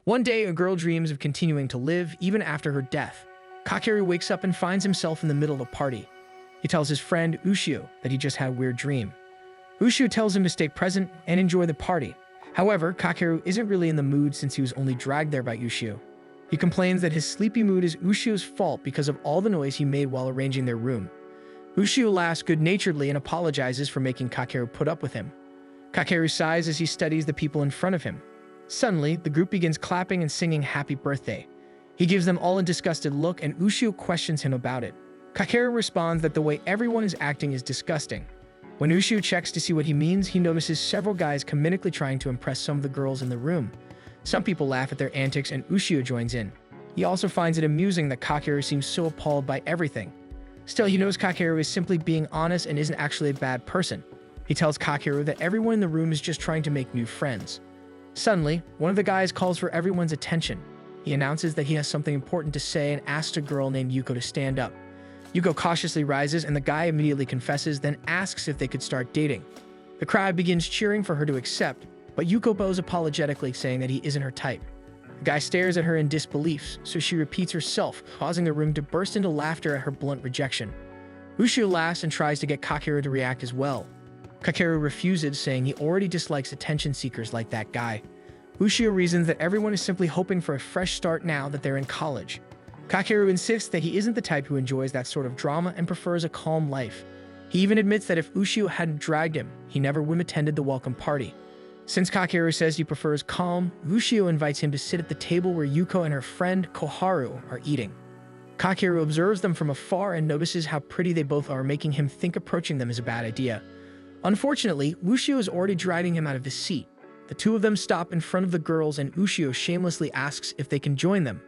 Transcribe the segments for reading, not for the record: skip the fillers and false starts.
One day, a girl dreams of continuing to live even after her death. Kakeru wakes up and finds himself in the middle of a party. He tells his friend Ushio that he just had a weird dream. Ushio tells him to stay present and enjoy the party. However, Kakeru isn't really in the mood since he was only dragged there by Ushio. He complains that his sleepy mood is Ushio's fault because of all the noise he made while arranging their room. Ushio laughs good-naturedly and apologizes for making Kakeru put up with him. Kakeru sighs as he studies the people in front of him. Suddenly, the group begins clapping and singing happy birthday. He gives them all a disgusted look and Ushio questions him about it. Kakeru responds that the way everyone is acting is disgusting. When Ushio checks to see what he means, he notices several guys comedically trying to impress some of the girls in the room. Some people laugh at their antics and Ushio joins in. He also finds it amusing that Kakeru seems so appalled by everything. Still, he knows Kakeru is simply being honest and isn't actually a bad person. He tells Kakeru that everyone in the room is just trying to make new friends. Suddenly, one of the guys calls for everyone's attention. He announces that he has something important to say and asks a girl named Yuko to stand up. Yuko cautiously rises and the guy immediately confesses, then asks if they could start dating. The crowd begins cheering for her to accept, but Yuko bows apologetically, saying that he isn't her type. The guy stares at her in disbelief, so she repeats herself, causing the room to burst into laughter at her blunt rejection. Ushio laughs and tries to get Kakeru to react as well. Kakeru refuses, saying he already dislikes attention seekers like that guy. Ushio reasons that everyone is simply hoping for a fresh start now that they're in college. Kakeru insists that he isn't the type who enjoys that sort of drama and prefers a calm life. He even admits that if Ushio hadn't dragged him, he never would have attended the welcome party. Since Kakeru says he prefers calm, Ushio invites him to sit at the table where Yuko and her friend Koharu are eating. Kakeru observes them from afar and notices how pretty they both are, making him think approaching them is a bad idea. Unfortunately, Ushio is already dragging him out of his seat. The two of them stop in front of the girls and Ushio shamelessly asks if they can join them.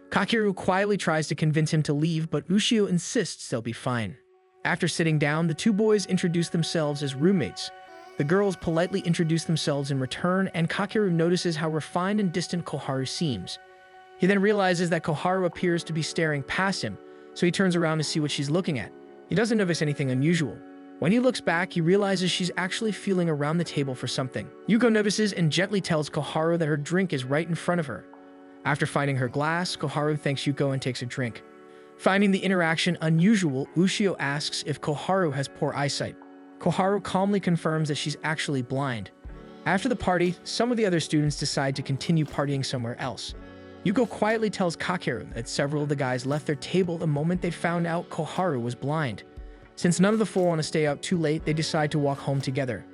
Kakeru quietly tries to convince him to leave, but Ushio insists they'll be fine. After sitting down, the two boys introduce themselves as roommates. The girls politely introduce themselves in return, and Kakeru notices how refined and distant Koharu seems. He then realizes that Koharu appears to be staring past him, so he turns around to see what she's looking at. He doesn't notice anything unusual. When he looks back, he realizes she's actually feeling around the table for something. Yuko notices and gently tells Koharu that her drink is right in front of her. After finding her glass, Koharu thanks Yuko and takes a drink. Finding the interaction unusual, Ushio asks if Koharu has poor eyesight. Koharu calmly confirms that she's actually blind. After the party, some of the other students decide to continue partying somewhere else. Yuko quietly tells Kakeru that several of the guys left their table the moment they found out Koharu was blind. Since none of the four want to stay out too late, they decide to walk home together.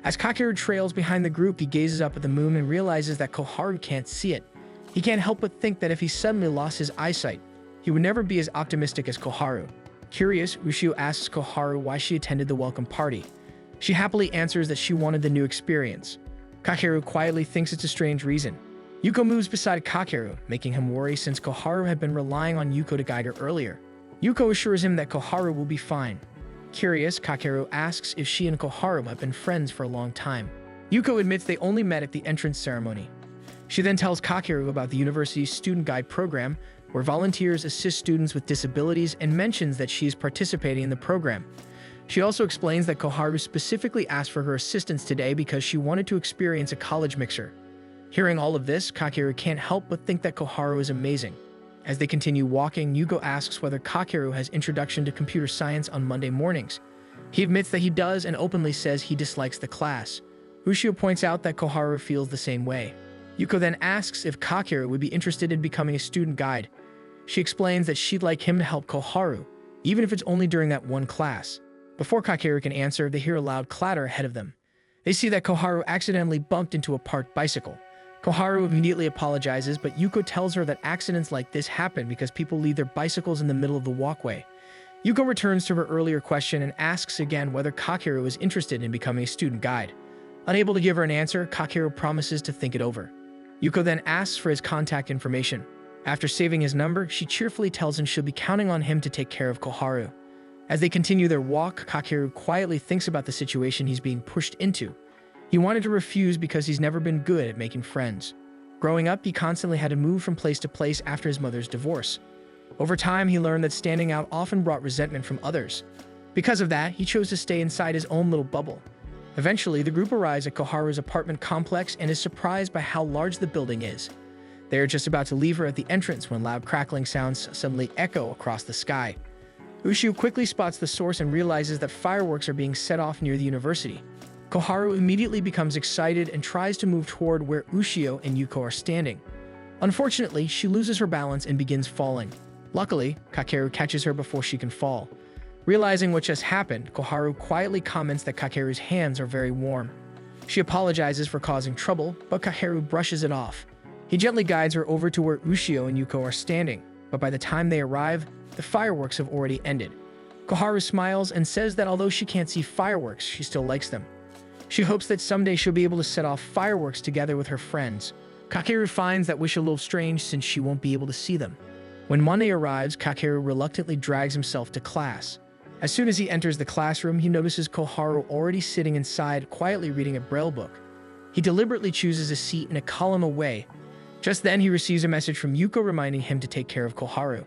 As Kakeru trails behind the group, he gazes up at the moon and realizes that Koharu can't see it. He can't help but think that if he suddenly lost his eyesight, he would never be as optimistic as Koharu. Curious, Ushio asks Koharu why she attended the welcome party. She happily answers that she wanted the new experience. Kakeru quietly thinks it's a strange reason. Yuko moves beside Kakeru, making him worry since Koharu had been relying on Yuko to guide her earlier. Yuko assures him that Koharu will be fine. Curious, Kakeru asks if she and Koharu have been friends for a long time. Yuko admits they only met at the entrance ceremony. She then tells Kakeru about the university's student guide program, where volunteers assist students with disabilities, and mentions that she is participating in the program. She also explains that Koharu specifically asked for her assistance today because she wanted to experience a college mixer. Hearing all of this, Kakeru can't help but think that Koharu is amazing. As they continue walking, Yuko asks whether Kakeru has introduction to computer science on Monday mornings. He admits that he does and openly says he dislikes the class. Ushio points out that Koharu feels the same way. Yuko then asks if Kakeru would be interested in becoming a student guide. She explains that she'd like him to help Koharu, even if it's only during that one class. Before Kakeru can answer, they hear a loud clatter ahead of them. They see that Koharu accidentally bumped into a parked bicycle. Koharu immediately apologizes, but Yuko tells her that accidents like this happen because people leave their bicycles in the middle of the walkway. Yuko returns to her earlier question and asks again whether Kakeru is interested in becoming a student guide. Unable to give her an answer, Kakeru promises to think it over. Yuko then asks for his contact information. After saving his number, she cheerfully tells him she'll be counting on him to take care of Koharu. As they continue their walk, Kakeru quietly thinks about the situation he's being pushed into. He wanted to refuse because he's never been good at making friends. Growing up, he constantly had to move from place to place after his mother's divorce. Over time, he learned that standing out often brought resentment from others. Because of that, he chose to stay inside his own little bubble. Eventually, the group arrives at Koharu's apartment complex and is surprised by how large the building is. They are just about to leave her at the entrance when loud crackling sounds suddenly echo across the sky. Ushio quickly spots the source and realizes that fireworks are being set off near the university. Koharu immediately becomes excited and tries to move toward where Ushio and Yuko are standing. Unfortunately, she loses her balance and begins falling. Luckily, Kakeru catches her before she can fall. Realizing what just happened, Koharu quietly comments that Kakeru's hands are very warm. She apologizes for causing trouble, but Kakeru brushes it off. He gently guides her over to where Ushio and Yuko are standing, but by the time they arrive, the fireworks have already ended. Koharu smiles and says that although she can't see fireworks, she still likes them. She hopes that someday she'll be able to set off fireworks together with her friends. Kakeru finds that wish a little strange since she won't be able to see them. When Monday arrives, Kakeru reluctantly drags himself to class. As soon as he enters the classroom, he notices Koharu already sitting inside, quietly reading a braille book. He deliberately chooses a seat in a column away. Just then, he receives a message from Yuko reminding him to take care of Koharu.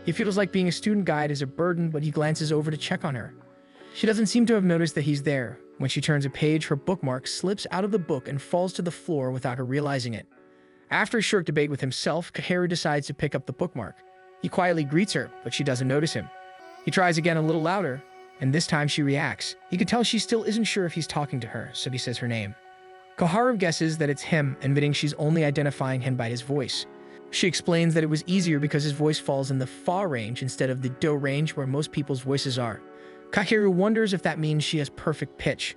He feels like being a student guide is a burden, but he glances over to check on her. She doesn't seem to have noticed that he's there. When she turns a page, her bookmark slips out of the book and falls to the floor without her realizing it. After a short debate with himself, Kakeru decides to pick up the bookmark. He quietly greets her, but she doesn't notice him. He tries again a little louder, and this time she reacts. He can tell she still isn't sure if he's talking to her, so he says her name. Koharu guesses that it's him, admitting she's only identifying him by his voice. She explains that it was easier because his voice falls in the fa range instead of the do range where most people's voices are. Kakeru wonders if that means she has perfect pitch.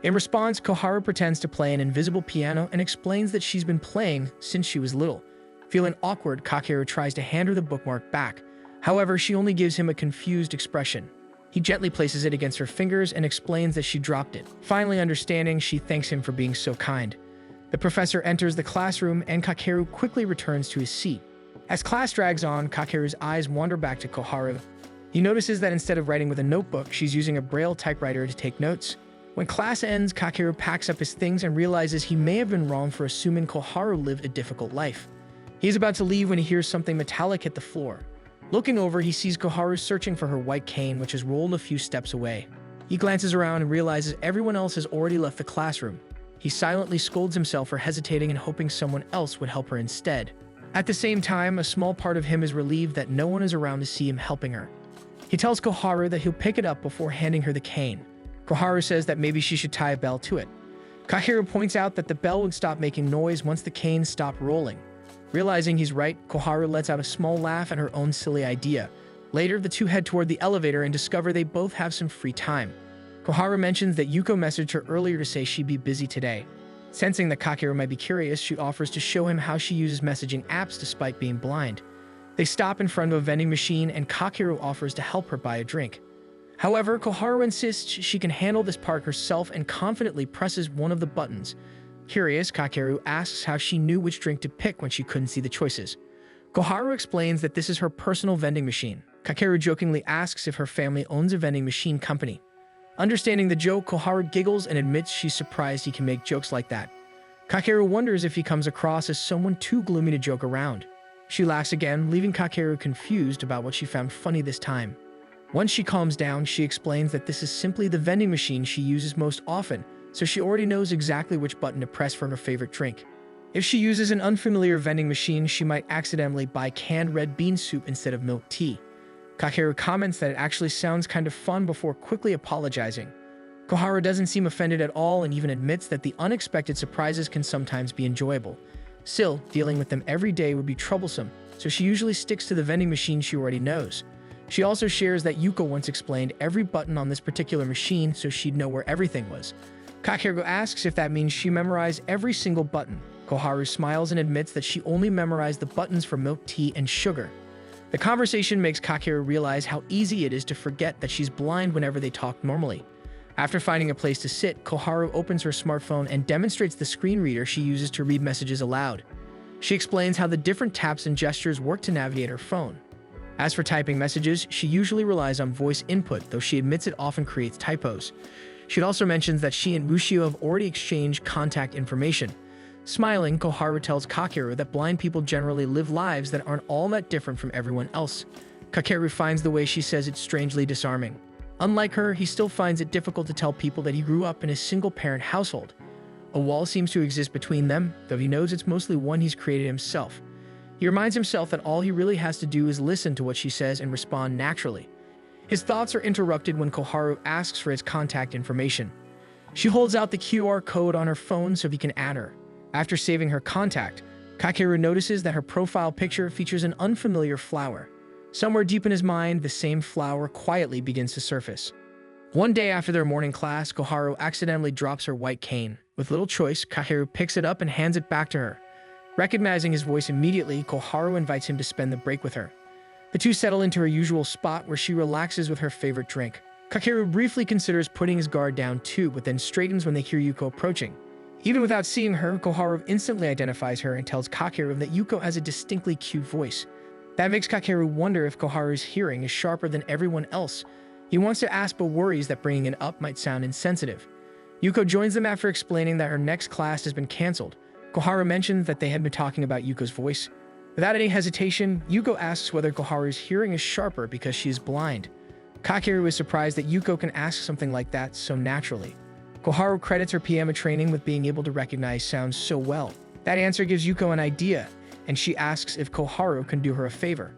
In response, Koharu pretends to play an invisible piano and explains that she's been playing since she was little. Feeling awkward, Kakeru tries to hand her the bookmark back. However, she only gives him a confused expression. He gently places it against her fingers and explains that she dropped it. Finally understanding, she thanks him for being so kind. The professor enters the classroom and Kakeru quickly returns to his seat. As class drags on, Kakeru's eyes wander back to Koharu. He notices that instead of writing with a notebook, she's using a braille typewriter to take notes. When class ends, Kakeru packs up his things and realizes he may have been wrong for assuming Koharu lived a difficult life. He's about to leave when he hears something metallic hit the floor. Looking over, he sees Koharu searching for her white cane, which has rolled a few steps away. He glances around and realizes everyone else has already left the classroom. He silently scolds himself for hesitating and hoping someone else would help her instead. At the same time, a small part of him is relieved that no one is around to see him helping her. He tells Koharu that he'll pick it up before handing her the cane. Koharu says that maybe she should tie a bell to it. Kakeru points out that the bell would stop making noise once the cane stopped rolling. Realizing he's right, Koharu lets out a small laugh at her own silly idea. Later, the two head toward the elevator and discover they both have some free time. Koharu mentions that Yuko messaged her earlier to say she'd be busy today. Sensing that Kakeru might be curious, she offers to show him how she uses messaging apps despite being blind. They stop in front of a vending machine and Kakeru offers to help her buy a drink. However, Koharu insists she can handle this part herself and confidently presses one of the buttons. Curious, Kakeru asks how she knew which drink to pick when she couldn't see the choices. Koharu explains that this is her personal vending machine. Kakeru jokingly asks if her family owns a vending machine company. Understanding the joke, Koharu giggles and admits she's surprised he can make jokes like that. Kakeru wonders if he comes across as someone too gloomy to joke around. She laughs again, leaving Kakeru confused about what she found funny this time. Once she calms down, she explains that this is simply the vending machine she uses most often, so she already knows exactly which button to press for her favorite drink. If she uses an unfamiliar vending machine, she might accidentally buy canned red bean soup instead of milk tea. Kakeru comments that it actually sounds kind of fun before quickly apologizing. Koharu doesn't seem offended at all and even admits that the unexpected surprises can sometimes be enjoyable. Still, dealing with them every day would be troublesome, so she usually sticks to the vending machine she already knows. She also shares that Yuko once explained every button on this particular machine so she'd know where everything was. Kakeru asks if that means she memorized every single button. Koharu smiles and admits that she only memorized the buttons for milk tea and sugar. The conversation makes Kakeru realize how easy it is to forget that she's blind whenever they talk normally. After finding a place to sit, Koharu opens her smartphone and demonstrates the screen reader she uses to read messages aloud. She explains how the different taps and gestures work to navigate her phone. As for typing messages, she usually relies on voice input, though she admits it often creates typos. She also mentions that she and Ushio have already exchanged contact information. Smiling, Koharu tells Kakeru that blind people generally live lives that aren't all that different from everyone else. Kakeru finds the way she says it strangely disarming. Unlike her, he still finds it difficult to tell people that he grew up in a single-parent household. A wall seems to exist between them, though he knows it's mostly one he's created himself. He reminds himself that all he really has to do is listen to what she says and respond naturally. His thoughts are interrupted when Koharu asks for his contact information. She holds out the QR code on her phone so he can add her. After saving her contact, Kakeru notices that her profile picture features an unfamiliar flower. Somewhere deep in his mind, the same flower quietly begins to surface. One day after their morning class, Koharu accidentally drops her white cane. With little choice, Kakeru picks it up and hands it back to her. Recognizing his voice immediately, Koharu invites him to spend the break with her. The two settle into her usual spot where she relaxes with her favorite drink. Kakeru briefly considers putting his guard down too, but then straightens when they hear Yuko approaching. Even without seeing her, Koharu instantly identifies her and tells Kakeru that Yuko has a distinctly cute voice. That makes Kakeru wonder if Koharu's hearing is sharper than everyone else. He wants to ask but worries that bringing it up might sound insensitive. Yuko joins them after explaining that her next class has been cancelled. Koharu mentions that they had been talking about Yuko's voice. Without any hesitation, Yuko asks whether Koharu's hearing is sharper because she is blind. Kakeru is surprised that Yuko can ask something like that so naturally. Koharu credits her piano training with being able to recognize sounds so well. That answer gives Yuko an idea, and she asks if Koharu can do her a favor.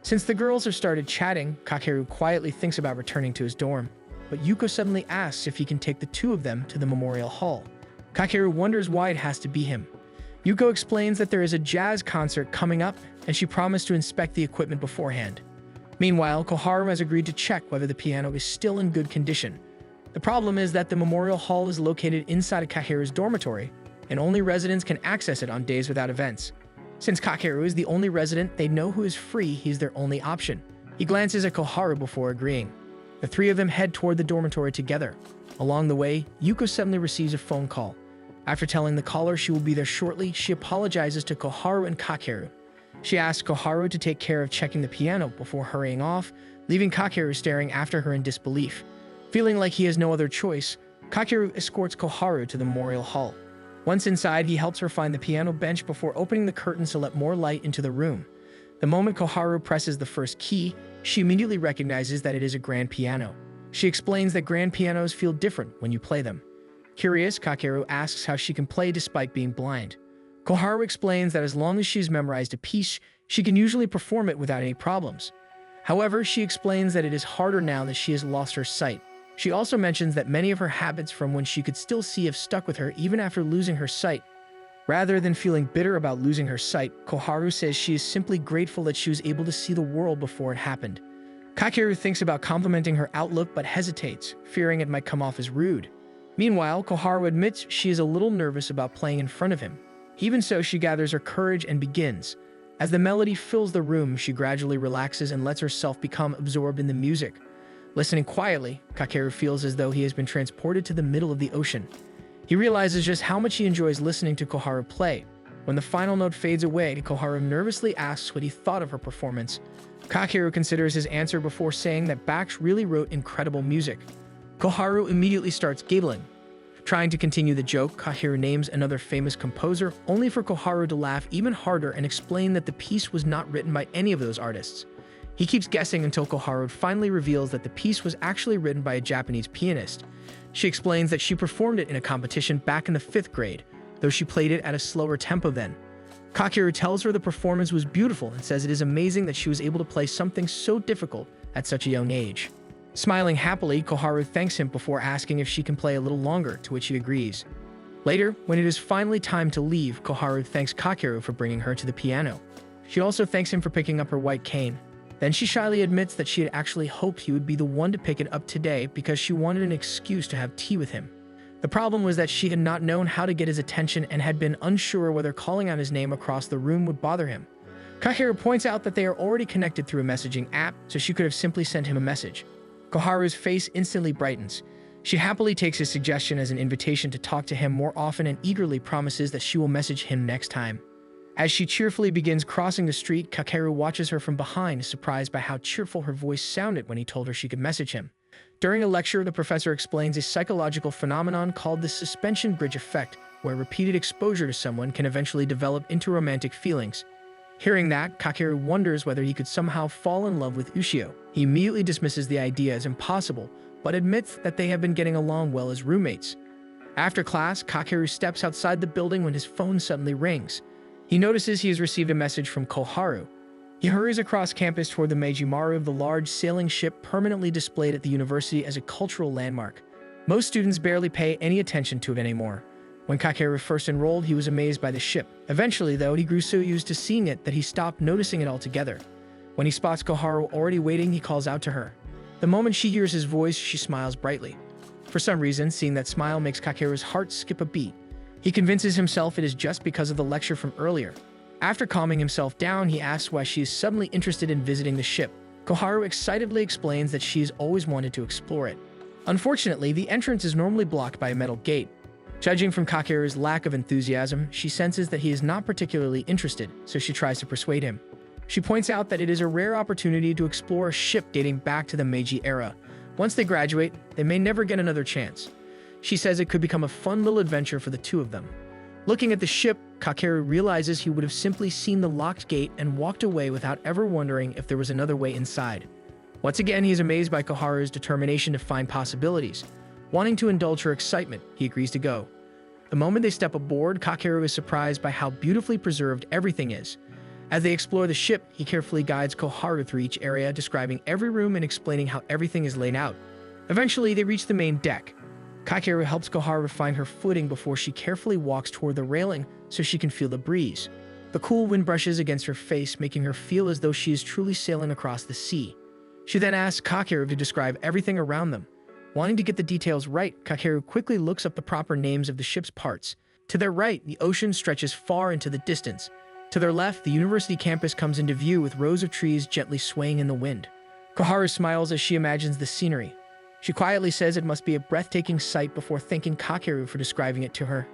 Since the girls have started chatting, Kakeru quietly thinks about returning to his dorm, but Yuko suddenly asks if he can take the two of them to the memorial hall. Kakeru wonders why it has to be him. Yuko explains that there is a jazz concert coming up, and she promised to inspect the equipment beforehand. Meanwhile, Koharu has agreed to check whether the piano is still in good condition. The problem is that the memorial hall is located inside of Kakeru's dormitory, and only residents can access it on days without events. Since Kakeru is the only resident they know who is free, he's their only option. He glances at Koharu before agreeing. The three of them head toward the dormitory together. Along the way, Yuko suddenly receives a phone call. After telling the caller she will be there shortly, she apologizes to Koharu and Kakeru. She asks Koharu to take care of checking the piano before hurrying off, leaving Kakeru staring after her in disbelief. Feeling like he has no other choice, Kakeru escorts Koharu to the memorial hall. Once inside, he helps her find the piano bench before opening the curtains to let more light into the room. The moment Koharu presses the first key, she immediately recognizes that it is a grand piano. She explains that grand pianos feel different when you play them. Curious, Kakeru asks how she can play despite being blind. Koharu explains that as long as she's memorized a piece, she can usually perform it without any problems. However, she explains that it is harder now that she has lost her sight. She also mentions that many of her habits from when she could still see have stuck with her even after losing her sight. Rather than feeling bitter about losing her sight, Koharu says she is simply grateful that she was able to see the world before it happened. Kakeru thinks about complimenting her outlook but hesitates, fearing it might come off as rude. Meanwhile, Koharu admits she is a little nervous about playing in front of him. Even so, she gathers her courage and begins. As the melody fills the room, she gradually relaxes and lets herself become absorbed in the music. Listening quietly, Kakeru feels as though he has been transported to the middle of the ocean. He realizes just how much he enjoys listening to Koharu play. When the final note fades away, Koharu nervously asks what he thought of her performance. Kakeru considers his answer before saying that Baksh really wrote incredible music. Koharu immediately starts giggling. Trying to continue the joke, Kakeru names another famous composer, only for Koharu to laugh even harder and explain that the piece was not written by any of those artists. He keeps guessing until Koharu finally reveals that the piece was actually written by a Japanese pianist. She explains that she performed it in a competition back in the 5th grade, though she played it at a slower tempo then. Kakeru tells her the performance was beautiful and says it is amazing that she was able to play something so difficult at such a young age. Smiling happily, Koharu thanks him before asking if she can play a little longer, to which he agrees. Later, when it is finally time to leave, Koharu thanks Kakeru for bringing her to the piano. She also thanks him for picking up her white cane. Then she shyly admits that she had actually hoped he would be the one to pick it up today because she wanted an excuse to have tea with him. The problem was that she had not known how to get his attention and had been unsure whether calling out his name across the room would bother him. Kakeru points out that they are already connected through a messaging app, so she could have simply sent him a message. Koharu's face instantly brightens. She happily takes his suggestion as an invitation to talk to him more often and eagerly promises that she will message him next time. As she cheerfully begins crossing the street, Kakeru watches her from behind, surprised by how cheerful her voice sounded when he told her she could message him. During a lecture, the professor explains a psychological phenomenon called the suspension bridge effect, where repeated exposure to someone can eventually develop into romantic feelings. Hearing that, Kakeru wonders whether he could somehow fall in love with Ushio. He immediately dismisses the idea as impossible, but admits that they have been getting along well as roommates. After class, Kakeru steps outside the building when his phone suddenly rings. He notices he has received a message from Koharu. He hurries across campus toward the Meiji Maru, the large sailing ship permanently displayed at the university as a cultural landmark. Most students barely pay any attention to it anymore. When Kakeru first enrolled, he was amazed by the ship. Eventually, though, he grew so used to seeing it that he stopped noticing it altogether. When he spots Koharu already waiting, he calls out to her. The moment she hears his voice, she smiles brightly. For some reason, seeing that smile makes Kakeru's heart skip a beat. He convinces himself it is just because of the lecture from earlier. After calming himself down, he asks why she is suddenly interested in visiting the ship. Koharu excitedly explains that she has always wanted to explore it. Unfortunately, the entrance is normally blocked by a metal gate. Judging from Kakeru's lack of enthusiasm, she senses that he is not particularly interested, so she tries to persuade him. She points out that it is a rare opportunity to explore a ship dating back to the Meiji era. Once they graduate, they may never get another chance. She says it could become a fun little adventure for the two of them. Looking at the ship, Kakeru realizes he would have simply seen the locked gate and walked away without ever wondering if there was another way inside. Once again, he is amazed by Koharu's determination to find possibilities. Wanting to indulge her excitement, he agrees to go. The moment they step aboard, Kakeru is surprised by how beautifully preserved everything is. As they explore the ship, he carefully guides Koharu through each area, describing every room and explaining how everything is laid out. Eventually, they reach the main deck. Kakeru helps Koharu find her footing before she carefully walks toward the railing so she can feel the breeze. The cool wind brushes against her face, making her feel as though she is truly sailing across the sea. She then asks Kakeru to describe everything around them. Wanting to get the details right, Kakeru quickly looks up the proper names of the ship's parts. To their right, the ocean stretches far into the distance. To their left, the university campus comes into view with rows of trees gently swaying in the wind. Koharu smiles as she imagines the scenery. She quietly says it must be a breathtaking sight before thanking Kakeru for describing it to her.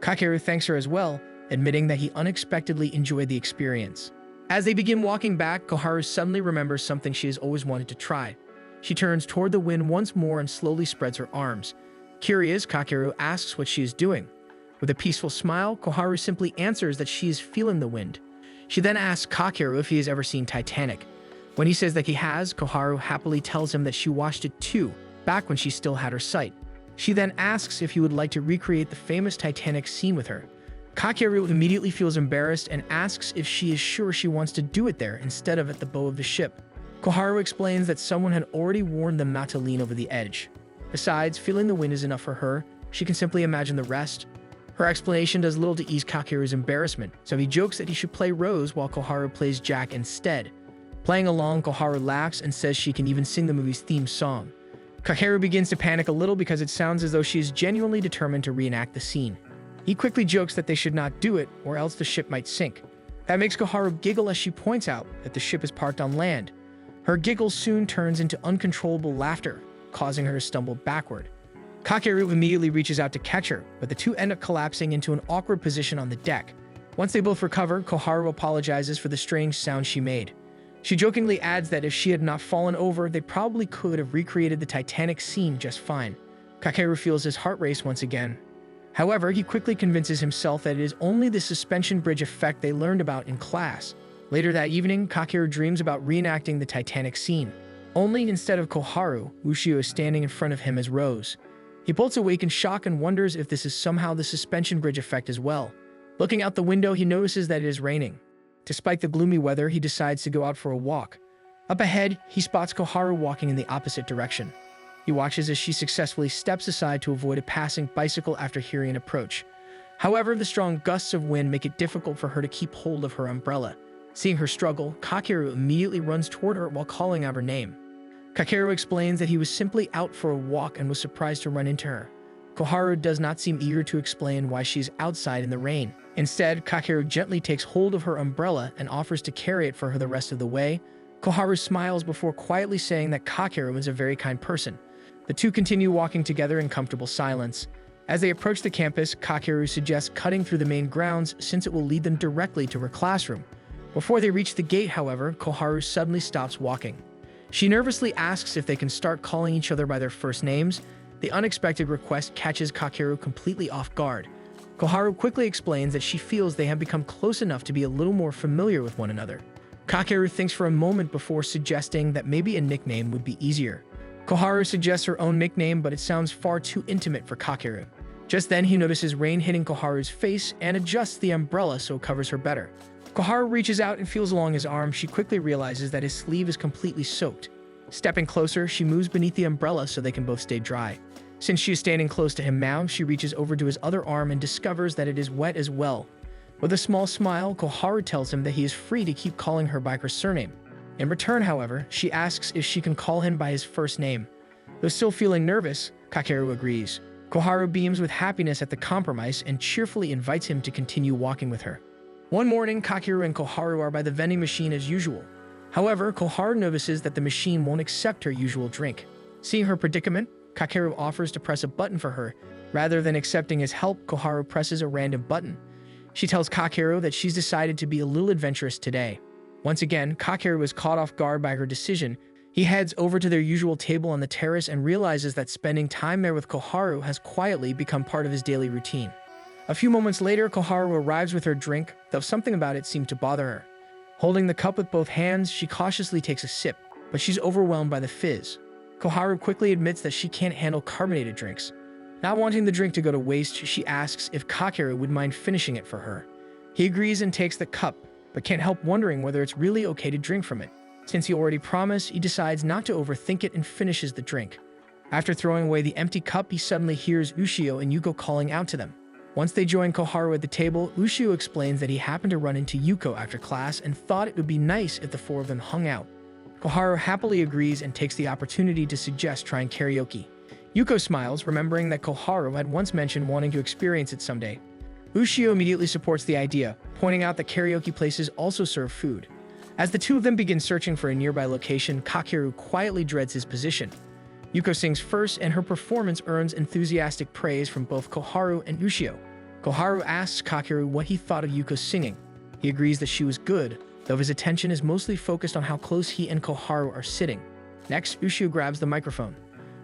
Kakeru thanks her as well, admitting that he unexpectedly enjoyed the experience. As they begin walking back, Koharu suddenly remembers something she has always wanted to try. She turns toward the wind once more and slowly spreads her arms. Curious, Kakeru asks what she is doing. With a peaceful smile, Koharu simply answers that she is feeling the wind. She then asks Kakeru if he has ever seen Titanic. When he says that he has, Koharu happily tells him that she watched it too, back when she still had her sight. She then asks if he would like to recreate the famous Titanic scene with her. Kakeru immediately feels embarrassed and asks if she is sure she wants to do it there instead of at the bow of the ship. Koharu explains that someone had already warned them not to lean over the edge. Besides, feeling the wind is enough for her. She can simply imagine the rest. Her explanation does little to ease Kakeru's embarrassment, so he jokes that he should play Rose while Koharu plays Jack instead. Playing along, Koharu laughs and says she can even sing the movie's theme song. Kakeru begins to panic a little because it sounds as though she is genuinely determined to reenact the scene. He quickly jokes that they should not do it, or else the ship might sink. That makes Koharu giggle as she points out that the ship is parked on land. Her giggle soon turns into uncontrollable laughter, causing her to stumble backward. Kakeru immediately reaches out to catch her, but the two end up collapsing into an awkward position on the deck. Once they both recover, Koharu apologizes for the strange sound she made. She jokingly adds that if she had not fallen over, they probably could have recreated the Titanic scene just fine. Kakeru feels his heart race once again. However, he quickly convinces himself that it is only the suspension bridge effect they learned about in class. Later that evening, Kakeru dreams about reenacting the Titanic scene. Only instead of Koharu, Ushio is standing in front of him as Rose. He bolts awake in shock and wonders if this is somehow the suspension bridge effect as well. Looking out the window, he notices that it is raining. Despite the gloomy weather, he decides to go out for a walk. Up ahead, he spots Koharu walking in the opposite direction. He watches as she successfully steps aside to avoid a passing bicycle after hearing an approach. However, the strong gusts of wind make it difficult for her to keep hold of her umbrella. Seeing her struggle, Kakeru immediately runs toward her while calling out her name. Kakeru explains that he was simply out for a walk and was surprised to run into her. Koharu does not seem eager to explain why she is outside in the rain. Instead, Kakeru gently takes hold of her umbrella and offers to carry it for her the rest of the way. Koharu smiles before quietly saying that Kakeru is a very kind person. The two continue walking together in comfortable silence. As they approach the campus, Kakeru suggests cutting through the main grounds since it will lead them directly to her classroom. Before they reach the gate, however, Koharu suddenly stops walking. She nervously asks if they can start calling each other by their first names. The unexpected request catches Kakeru completely off guard. Koharu quickly explains that she feels they have become close enough to be a little more familiar with one another. Kakeru thinks for a moment before suggesting that maybe a nickname would be easier. Koharu suggests her own nickname, but it sounds far too intimate for Kakeru. Just then, he notices rain hitting Koharu's face and adjusts the umbrella so it covers her better. Koharu reaches out and feels along his arm. She quickly realizes that his sleeve is completely soaked. Stepping closer, she moves beneath the umbrella so they can both stay dry. Since she is standing close to him now, she reaches over to his other arm and discovers that it is wet as well. With a small smile, Koharu tells him that he is free to keep calling her by her surname. In return, however, she asks if she can call him by his first name. Though still feeling nervous, Kakeru agrees. Koharu beams with happiness at the compromise and cheerfully invites him to continue walking with her. One morning, Kakeru and Koharu are by the vending machine as usual. However, Koharu notices that the machine won't accept her usual drink. Seeing her predicament, Kakeru offers to press a button for her. Rather than accepting his help, Koharu presses a random button. She tells Kakeru that she's decided to be a little adventurous today. Once again, Kakeru is caught off guard by her decision. He heads over to their usual table on the terrace and realizes that spending time there with Koharu has quietly become part of his daily routine. A few moments later, Koharu arrives with her drink, though something about it seemed to bother her. Holding the cup with both hands, she cautiously takes a sip, but she's overwhelmed by the fizz. Koharu quickly admits that she can't handle carbonated drinks. Not wanting the drink to go to waste, she asks if Kakeru would mind finishing it for her. He agrees and takes the cup, but can't help wondering whether it's really okay to drink from it. Since he already promised, he decides not to overthink it and finishes the drink. After throwing away the empty cup, he suddenly hears Ushio and Yuko calling out to them. Once they join Koharu at the table, Ushio explains that he happened to run into Yuko after class and thought it would be nice if the four of them hung out. Koharu happily agrees and takes the opportunity to suggest trying karaoke. Yuko smiles, remembering that Koharu had once mentioned wanting to experience it someday. Ushio immediately supports the idea, pointing out that karaoke places also serve food. As the two of them begin searching for a nearby location, Kakeru quietly dreads his position. Yuko sings first, and her performance earns enthusiastic praise from both Koharu and Ushio. Koharu asks Kakeru what he thought of Yuko's singing. He agrees that she was good, though his attention is mostly focused on how close he and Koharu are sitting. Next, Ushio grabs the microphone.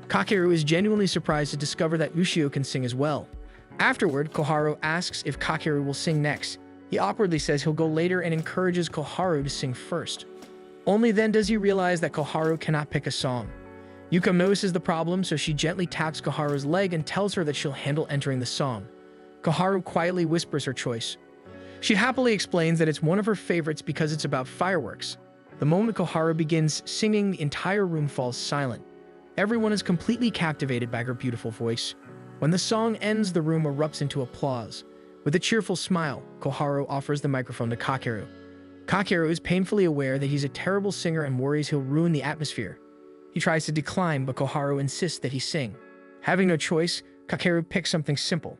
Kakeru is genuinely surprised to discover that Ushio can sing as well. Afterward, Koharu asks if Kakeru will sing next. He awkwardly says he'll go later and encourages Koharu to sing first. Only then does he realize that Koharu cannot pick a song. Yuko notices the problem, so she gently taps Koharu's leg and tells her that she'll handle entering the song. Koharu quietly whispers her choice. She happily explains that it's one of her favorites because it's about fireworks. The moment Koharu begins singing, the entire room falls silent. Everyone is completely captivated by her beautiful voice. When the song ends, the room erupts into applause. With a cheerful smile, Koharu offers the microphone to Kakeru. Kakeru is painfully aware that he's a terrible singer and worries he'll ruin the atmosphere. He tries to decline, but Koharu insists that he sing. Having no choice, Kakeru picks something simple.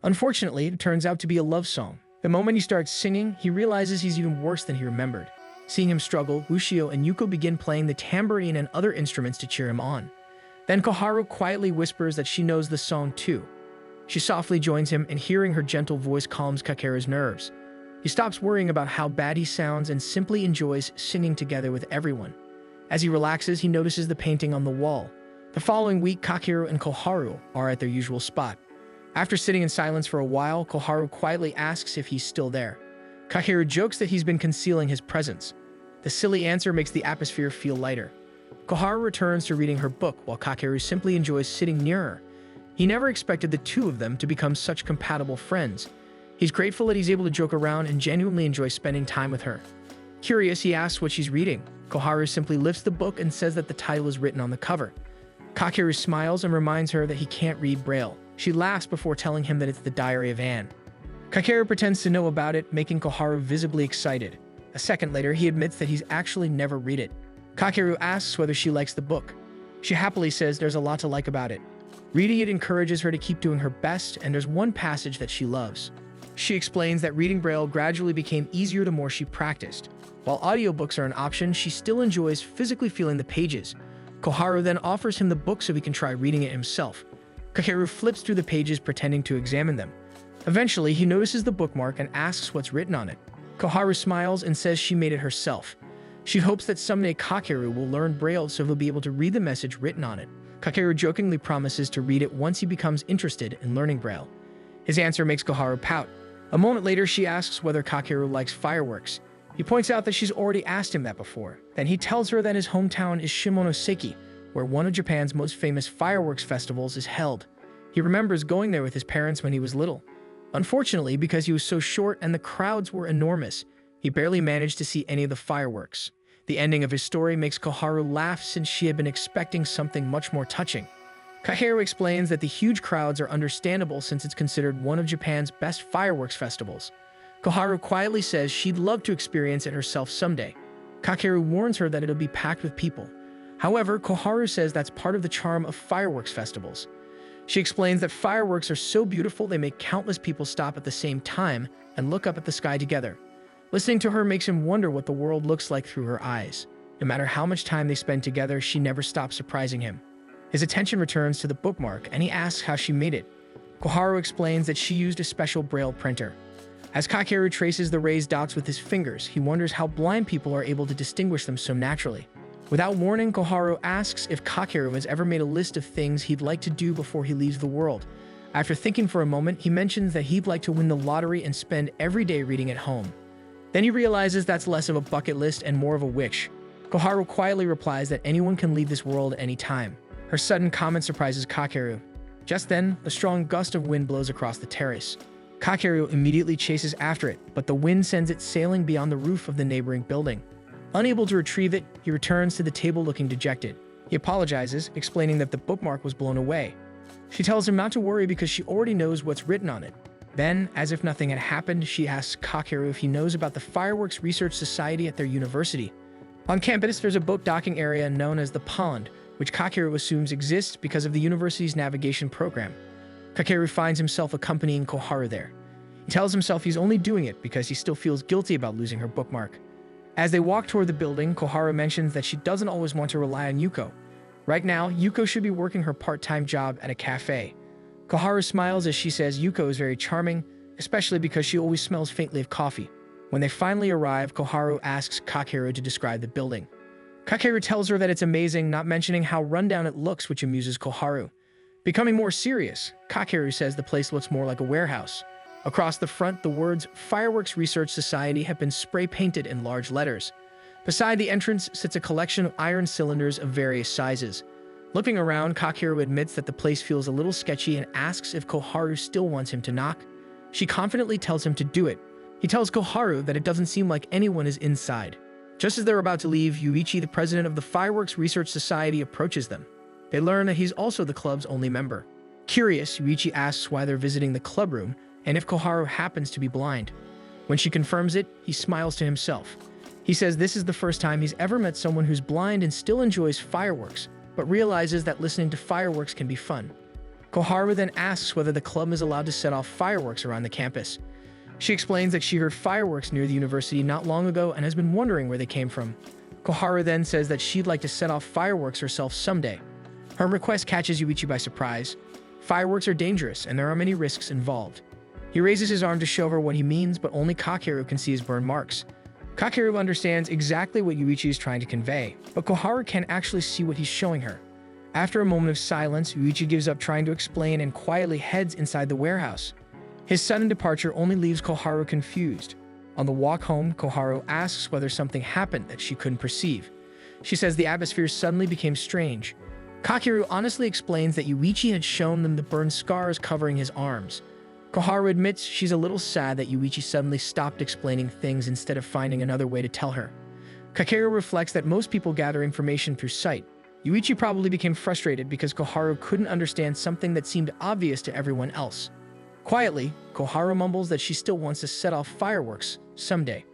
Unfortunately, it turns out to be a love song. The moment he starts singing, he realizes he's even worse than he remembered. Seeing him struggle, Ushio and Yuko begin playing the tambourine and other instruments to cheer him on. Then Koharu quietly whispers that she knows the song too. She softly joins him, and hearing her gentle voice calms Kakeru's nerves. He stops worrying about how bad he sounds and simply enjoys singing together with everyone. As he relaxes, he notices the painting on the wall. The following week, Kakeru and Koharu are at their usual spot. After sitting in silence for a while, Koharu quietly asks if he's still there. Kakeru jokes that he's been concealing his presence. The silly answer makes the atmosphere feel lighter. Koharu returns to reading her book while Kakeru simply enjoys sitting near her. He never expected the two of them to become such compatible friends. He's grateful that he's able to joke around and genuinely enjoy spending time with her. Curious, he asks what she's reading. Koharu simply lifts the book and says that the title is written on the cover. Kakeru smiles and reminds her that he can't read Braille. She laughs before telling him that it's the Diary of Anne. Kakeru pretends to know about it, making Koharu visibly excited. A second later, he admits that he's actually never read it. Kakeru asks whether she likes the book. She happily says there's a lot to like about it. Reading it encourages her to keep doing her best, and there's one passage that she loves. She explains that reading Braille gradually became easier the more she practiced. While audiobooks are an option, she still enjoys physically feeling the pages. Koharu then offers him the book so he can try reading it himself. Kakeru flips through the pages, pretending to examine them. Eventually, he notices the bookmark and asks what's written on it. Koharu smiles and says she made it herself. She hopes that someday Kakeru will learn Braille so he'll be able to read the message written on it. Kakeru jokingly promises to read it once he becomes interested in learning Braille. His answer makes Koharu pout. A moment later, she asks whether Kakeru likes fireworks. He points out that she's already asked him that before. Then he tells her that his hometown is Shimonoseki, where one of Japan's most famous fireworks festivals is held. He remembers going there with his parents when he was little. Unfortunately, because he was so short and the crowds were enormous, he barely managed to see any of the fireworks. The ending of his story makes Koharu laugh since she had been expecting something much more touching. Kakeru explains that the huge crowds are understandable since it's considered one of Japan's best fireworks festivals. Koharu quietly says she'd love to experience it herself someday. Kakeru warns her that it'll be packed with people. However, Koharu says that's part of the charm of fireworks festivals. She explains that fireworks are so beautiful they make countless people stop at the same time and look up at the sky together. Listening to her makes him wonder what the world looks like through her eyes. No matter how much time they spend together, she never stops surprising him. His attention returns to the bookmark and he asks how she made it. Koharu explains that she used a special braille printer. As Kakeru traces the raised dots with his fingers, he wonders how blind people are able to distinguish them so naturally. Without warning, Koharu asks if Kakeru has ever made a list of things he'd like to do before he leaves the world. After thinking for a moment, he mentions that he'd like to win the lottery and spend every day reading at home. Then he realizes that's less of a bucket list and more of a wish. Koharu quietly replies that anyone can leave this world at any time. Her sudden comment surprises Kakeru. Just then, a strong gust of wind blows across the terrace. Kakeru immediately chases after it, but the wind sends it sailing beyond the roof of the neighboring building. Unable to retrieve it, he returns to the table looking dejected. He apologizes, explaining that the bookmark was blown away. She tells him not to worry because she already knows what's written on it. Then, as if nothing had happened, she asks Kakeru if he knows about the Fireworks Research Society at their university. On campus, there's a boat docking area known as the Pond, which Kakeru assumes exists because of the university's navigation program. Kakeru finds himself accompanying Koharu there. He tells himself he's only doing it because he still feels guilty about losing her bookmark. As they walk toward the building, Koharu mentions that she doesn't always want to rely on Yuko. Right now, Yuko should be working her part-time job at a cafe. Koharu smiles as she says Yuko is very charming, especially because she always smells faintly of coffee. When they finally arrive, Koharu asks Kakeru to describe the building. Kakeru tells her that it's amazing, not mentioning how rundown it looks, which amuses Koharu. Becoming more serious, Kakeru says the place looks more like a warehouse. Across the front, the words Fireworks Research Society have been spray-painted in large letters. Beside the entrance sits a collection of iron cylinders of various sizes. Looking around, Kakeru admits that the place feels a little sketchy and asks if Koharu still wants him to knock. She confidently tells him to do it. He tells Koharu that it doesn't seem like anyone is inside. Just as they're about to leave, Yuichi, the president of the Fireworks Research Society, approaches them. They learn that he's also the club's only member. Curious, Yuichi asks why they're visiting the club room and if Koharu happens to be blind. When she confirms it, he smiles to himself. He says this is the first time he's ever met someone who's blind and still enjoys fireworks, but realizes that listening to fireworks can be fun. Koharu then asks whether the club is allowed to set off fireworks around the campus. She explains that she heard fireworks near the university not long ago and has been wondering where they came from. Koharu then says that she'd like to set off fireworks herself someday. Her request catches Yuichi by surprise. Fireworks are dangerous and there are many risks involved. He raises his arm to show her what he means, but only Kakeru can see his burn marks. Kakeru understands exactly what Yuichi is trying to convey, but Koharu can't actually see what he's showing her. After a moment of silence, Yuichi gives up trying to explain and quietly heads inside the warehouse. His sudden departure only leaves Koharu confused. On the walk home, Koharu asks whether something happened that she couldn't perceive. She says the atmosphere suddenly became strange. Kakeru honestly explains that Yuichi had shown them the burned scars covering his arms. Koharu admits she's a little sad that Yuichi suddenly stopped explaining things instead of finding another way to tell her. Kakeru reflects that most people gather information through sight. Yuichi probably became frustrated because Koharu couldn't understand something that seemed obvious to everyone else. Quietly, Koharu mumbles that she still wants to set off fireworks someday.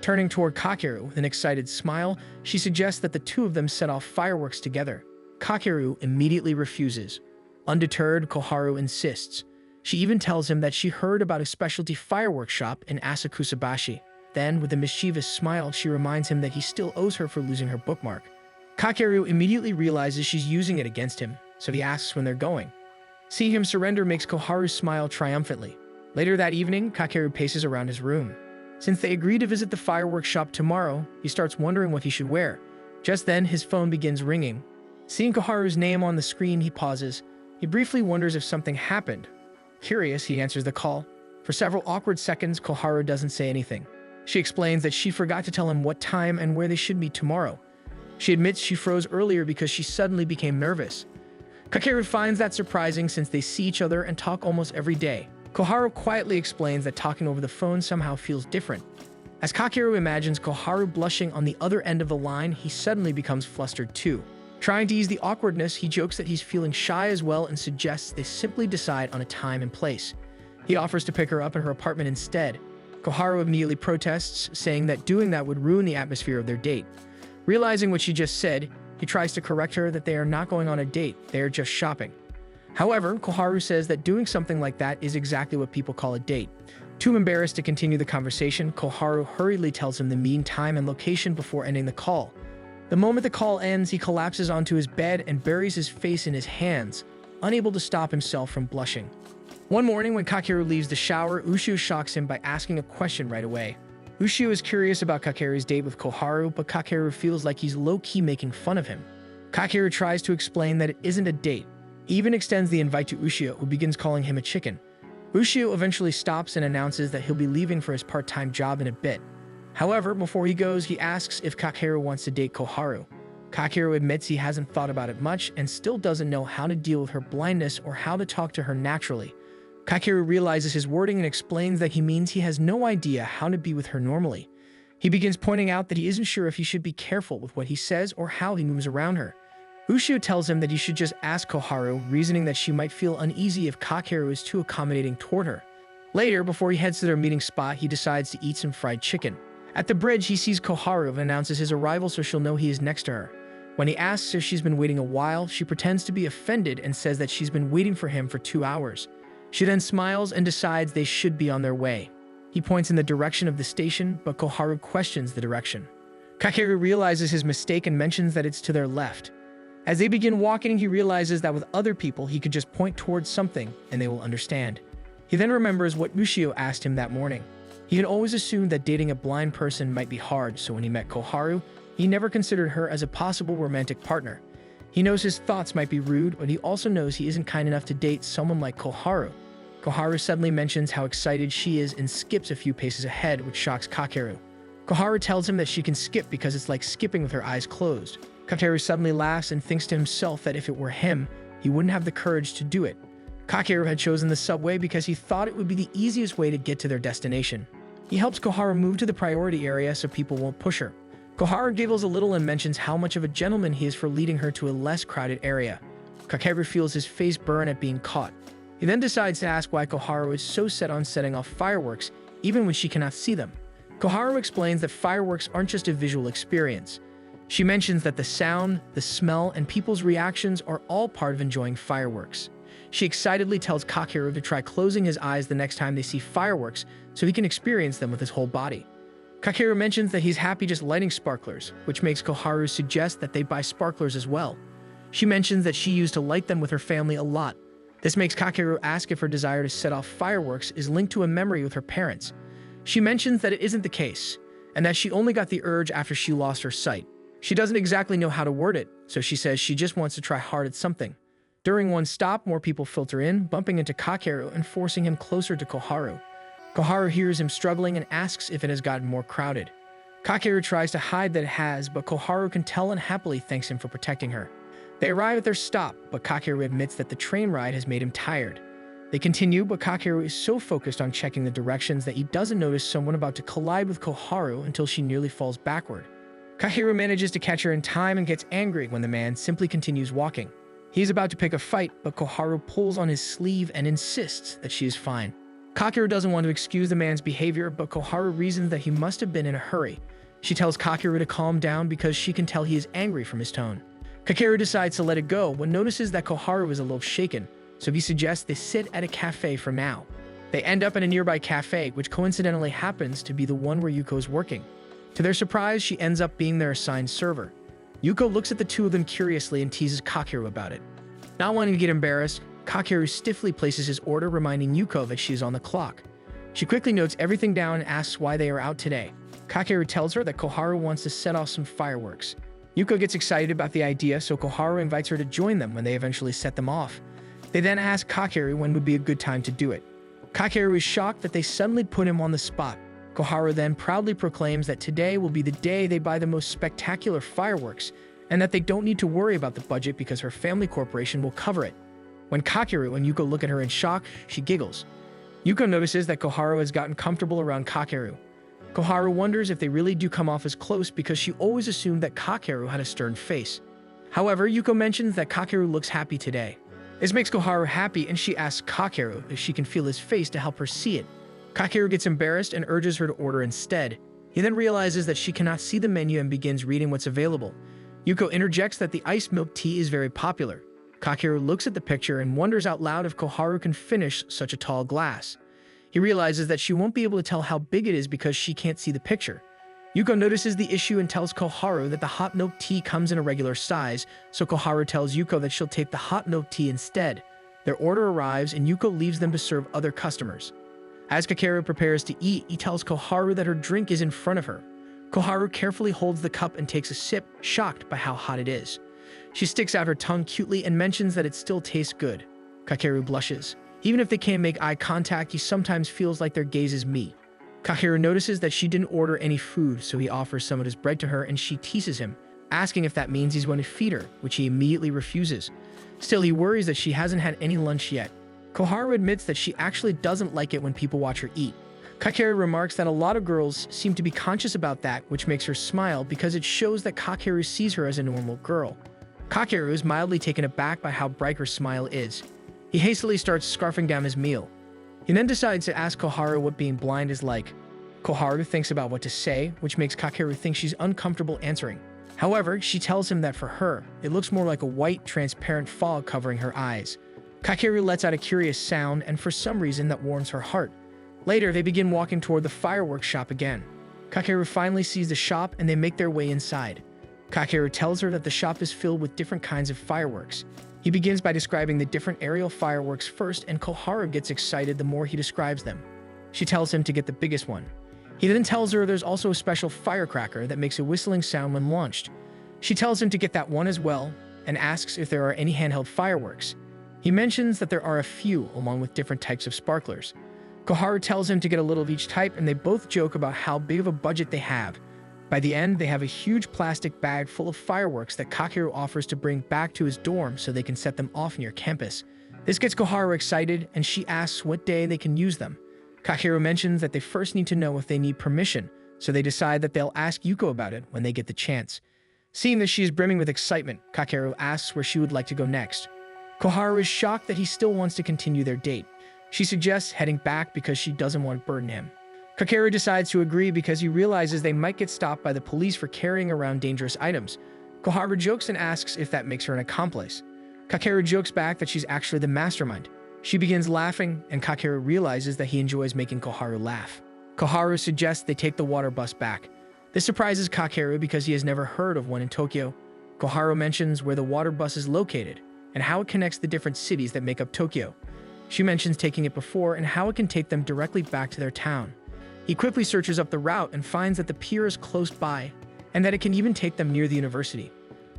Turning toward Kakeru with an excited smile, she suggests that the two of them set off fireworks together. Kakeru immediately refuses. Undeterred, Koharu insists. She even tells him that she heard about a specialty fireworks shop in Asakusabashi. Then, with a mischievous smile, she reminds him that he still owes her for losing her bookmark. Kakeru immediately realizes she's using it against him, so he asks when they're going. Seeing him surrender makes Koharu smile triumphantly. Later that evening, Kakeru paces around his room. Since they agreed to visit the fireworks shop tomorrow, he starts wondering what he should wear. Just then, his phone begins ringing. Seeing Koharu's name on the screen, he pauses. He briefly wonders if something happened. Curious, he answers the call. For several awkward seconds, Koharu doesn't say anything. She explains that she forgot to tell him what time and where they should meet tomorrow. She admits she froze earlier because she suddenly became nervous. Kakeru finds that surprising since they see each other and talk almost every day. Koharu quietly explains that talking over the phone somehow feels different. As Kakeru imagines Koharu blushing on the other end of the line, he suddenly becomes flustered too. Trying to ease the awkwardness, he jokes that he's feeling shy as well and suggests they simply decide on a time and place. He offers to pick her up at her apartment instead. Koharu immediately protests, saying that doing that would ruin the atmosphere of their date. Realizing what she just said, he tries to correct her that they are not going on a date, they are just shopping. However, Koharu says that doing something like that is exactly what people call a date. Too embarrassed to continue the conversation, Koharu hurriedly tells him the meeting time and location before ending the call. The moment the call ends, he collapses onto his bed and buries his face in his hands, unable to stop himself from blushing. One morning, when Kakeru leaves the shower, Ushio shocks him by asking a question right away. Ushio is curious about Kakeru's date with Koharu, but Kakeru feels like he's low-key making fun of him. Kakeru tries to explain that it isn't a date. He even extends the invite to Ushio, who begins calling him a chicken. Ushio eventually stops and announces that he'll be leaving for his part-time job in a bit. However, before he goes, he asks if Kakeru wants to date Koharu. Kakeru admits he hasn't thought about it much and still doesn't know how to deal with her blindness or how to talk to her naturally. Kakeru realizes his wording and explains that he means he has no idea how to be with her normally. He begins pointing out that he isn't sure if he should be careful with what he says or how he moves around her. Ushio tells him that he should just ask Koharu, reasoning that she might feel uneasy if Kakeru is too accommodating toward her. Later, before he heads to their meeting spot, he decides to eat some fried chicken. At the bridge, he sees Koharu and announces his arrival so she'll know he is next to her. When he asks if she's been waiting a while, she pretends to be offended and says that she's been waiting for him for 2 hours. She then smiles and decides they should be on their way. He points in the direction of the station, but Koharu questions the direction. Kakeru realizes his mistake and mentions that it's to their left. As they begin walking, he realizes that with other people, he could just point towards something and they will understand. He then remembers what Ushio asked him that morning. He had always assumed that dating a blind person might be hard, so when he met Koharu, he never considered her as a possible romantic partner. He knows his thoughts might be rude, but he also knows he isn't kind enough to date someone like Koharu. Koharu suddenly mentions how excited she is and skips a few paces ahead, which shocks Kakeru. Koharu tells him that she can skip because it's like skipping with her eyes closed. Kakeru suddenly laughs and thinks to himself that if it were him, he wouldn't have the courage to do it. Kakeru had chosen the subway because he thought it would be the easiest way to get to their destination. He helps Koharu move to the priority area so people won't push her. Koharu giggles a little and mentions how much of a gentleman he is for leading her to a less crowded area. Kakeru feels his face burn at being caught. He then decides to ask why Koharu is so set on setting off fireworks, even when she cannot see them. Koharu explains that fireworks aren't just a visual experience. She mentions that the sound, the smell, and people's reactions are all part of enjoying fireworks. She excitedly tells Kakeru to try closing his eyes the next time they see fireworks so he can experience them with his whole body. Kakeru mentions that he's happy just lighting sparklers, which makes Koharu suggest that they buy sparklers as well. She mentions that she used to light them with her family a lot. This makes Kakeru ask if her desire to set off fireworks is linked to a memory with her parents. She mentions that it isn't the case, and that she only got the urge after she lost her sight. She doesn't exactly know how to word it, so she says she just wants to try hard at something. During one stop, more people filter in, bumping into Kakeru and forcing him closer to Koharu. Koharu hears him struggling and asks if it has gotten more crowded. Kakeru tries to hide that it has, but Koharu can tell and happily thanks him for protecting her. They arrive at their stop, but Kakeru admits that the train ride has made him tired. They continue, but Kakeru is so focused on checking the directions that he doesn't notice someone about to collide with Koharu until she nearly falls backward. Kakeru manages to catch her in time and gets angry when the man simply continues walking. He's about to pick a fight, but Koharu pulls on his sleeve and insists that she is fine. Kakeru doesn't want to excuse the man's behavior, but Koharu reasons that he must have been in a hurry. She tells Kakeru to calm down because she can tell he is angry from his tone. Kakeru decides to let it go when notices that Koharu is a little shaken, so he suggests they sit at a cafe for now. They end up at a nearby cafe, which coincidentally happens to be the one where Yuko is working. To their surprise, she ends up being their assigned server. Yuko looks at the two of them curiously and teases Kakeru about it. Not wanting to get embarrassed, Kakeru stiffly places his order, reminding Yuko that she is on the clock. She quickly notes everything down and asks why they are out today. Kakeru tells her that Koharu wants to set off some fireworks. Yuko gets excited about the idea, so Koharu invites her to join them when they eventually set them off. They then ask Kakeru when would be a good time to do it. Kakeru is shocked that they suddenly put him on the spot. Koharu then proudly proclaims that today will be the day they buy the most spectacular fireworks, and that they don't need to worry about the budget because her family corporation will cover it. When Kakeru and Yuko look at her in shock, she giggles. Yuko notices that Koharu has gotten comfortable around Kakeru. Koharu wonders if they really do come off as close because she always assumed that Kakeru had a stern face. However, Yuko mentions that Kakeru looks happy today. This makes Koharu happy and she asks Kakeru if she can feel his face to help her see it. Kakeru gets embarrassed and urges her to order instead. He then realizes that she cannot see the menu and begins reading what's available. Yuko interjects that the iced milk tea is very popular. Kakeru looks at the picture and wonders out loud if Koharu can finish such a tall glass. He realizes that she won't be able to tell how big it is because she can't see the picture. Yuko notices the issue and tells Koharu that the hot milk tea comes in a regular size, so Koharu tells Yuko that she'll take the hot milk tea instead. Their order arrives and Yuko leaves them to serve other customers. As Kakeru prepares to eat, he tells Koharu that her drink is in front of her. Koharu carefully holds the cup and takes a sip, shocked by how hot it is. She sticks out her tongue cutely and mentions that it still tastes good. Kakeru blushes. Even if they can't make eye contact, he sometimes feels like their gazes meet. Kakeru notices that she didn't order any food, so he offers some of his bread to her and she teases him, asking if that means he's going to feed her, which he immediately refuses. Still, he worries that she hasn't had any lunch yet. Koharu admits that she actually doesn't like it when people watch her eat. Kakeru remarks that a lot of girls seem to be conscious about that, which makes her smile because it shows that Kakeru sees her as a normal girl. Kakeru is mildly taken aback by how bright her smile is. He hastily starts scarfing down his meal. He then decides to ask Koharu what being blind is like. Koharu thinks about what to say, which makes Kakeru think she's uncomfortable answering. However, she tells him that for her, it looks more like a white, transparent fog covering her eyes. Kakeru lets out a curious sound, and for some reason that warms her heart. Later, they begin walking toward the fireworks shop again. Kakeru finally sees the shop and they make their way inside. Kakeru tells her that the shop is filled with different kinds of fireworks. He begins by describing the different aerial fireworks first, and Koharu gets excited the more he describes them. She tells him to get the biggest one. He then tells her there's also a special firecracker that makes a whistling sound when launched. She tells him to get that one as well, and asks if there are any handheld fireworks. He mentions that there are a few, along with different types of sparklers. Koharu tells him to get a little of each type, and they both joke about how big of a budget they have. By the end, they have a huge plastic bag full of fireworks that Kakeru offers to bring back to his dorm so they can set them off near campus. This gets Koharu excited, and she asks what day they can use them. Kakeru mentions that they first need to know if they need permission, so they decide that they'll ask Yuko about it when they get the chance. Seeing that she is brimming with excitement, Kakeru asks where she would like to go next. Koharu is shocked that he still wants to continue their date. She suggests heading back because she doesn't want to burden him. Kakeru decides to agree because he realizes they might get stopped by the police for carrying around dangerous items. Koharu jokes and asks if that makes her an accomplice. Kakeru jokes back that she's actually the mastermind. She begins laughing, and Kakeru realizes that he enjoys making Koharu laugh. Koharu suggests they take the water bus back. This surprises Kakeru because he has never heard of one in Tokyo. Koharu mentions where the water bus is located and how it connects the different cities that make up Tokyo. She mentions taking it before and how it can take them directly back to their town. He quickly searches up the route and finds that the pier is close by, and that it can even take them near the university.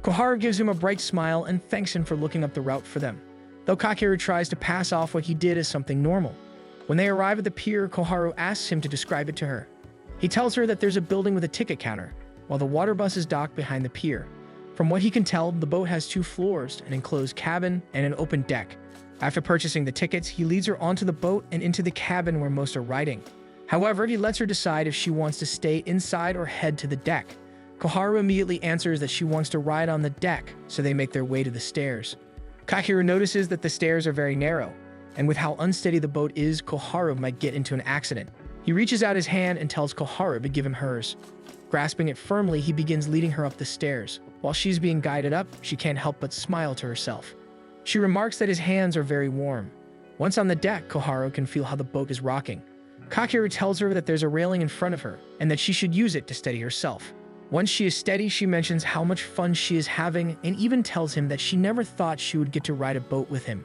Koharu gives him a bright smile and thanks him for looking up the route for them, though Kakeru tries to pass off what he did as something normal. When they arrive at the pier, Koharu asks him to describe it to her. He tells her that there's a building with a ticket counter, while the water bus is docked behind the pier. From what he can tell, the boat has 2 floors, an enclosed cabin, and an open deck. After purchasing the tickets, he leads her onto the boat and into the cabin where most are riding. However, he lets her decide if she wants to stay inside or head to the deck. Koharu immediately answers that she wants to ride on the deck, so they make their way to the stairs. Kakeru notices that the stairs are very narrow, and with how unsteady the boat is, Koharu might get into an accident. He reaches out his hand and tells Koharu to give him hers. Grasping it firmly, he begins leading her up the stairs. While she's being guided up, she can't help but smile to herself. She remarks that his hands are very warm. Once on the deck, Koharu can feel how the boat is rocking. Kakeru tells her that there's a railing in front of her and that she should use it to steady herself. Once she is steady, she mentions how much fun she is having and even tells him that she never thought she would get to ride a boat with him.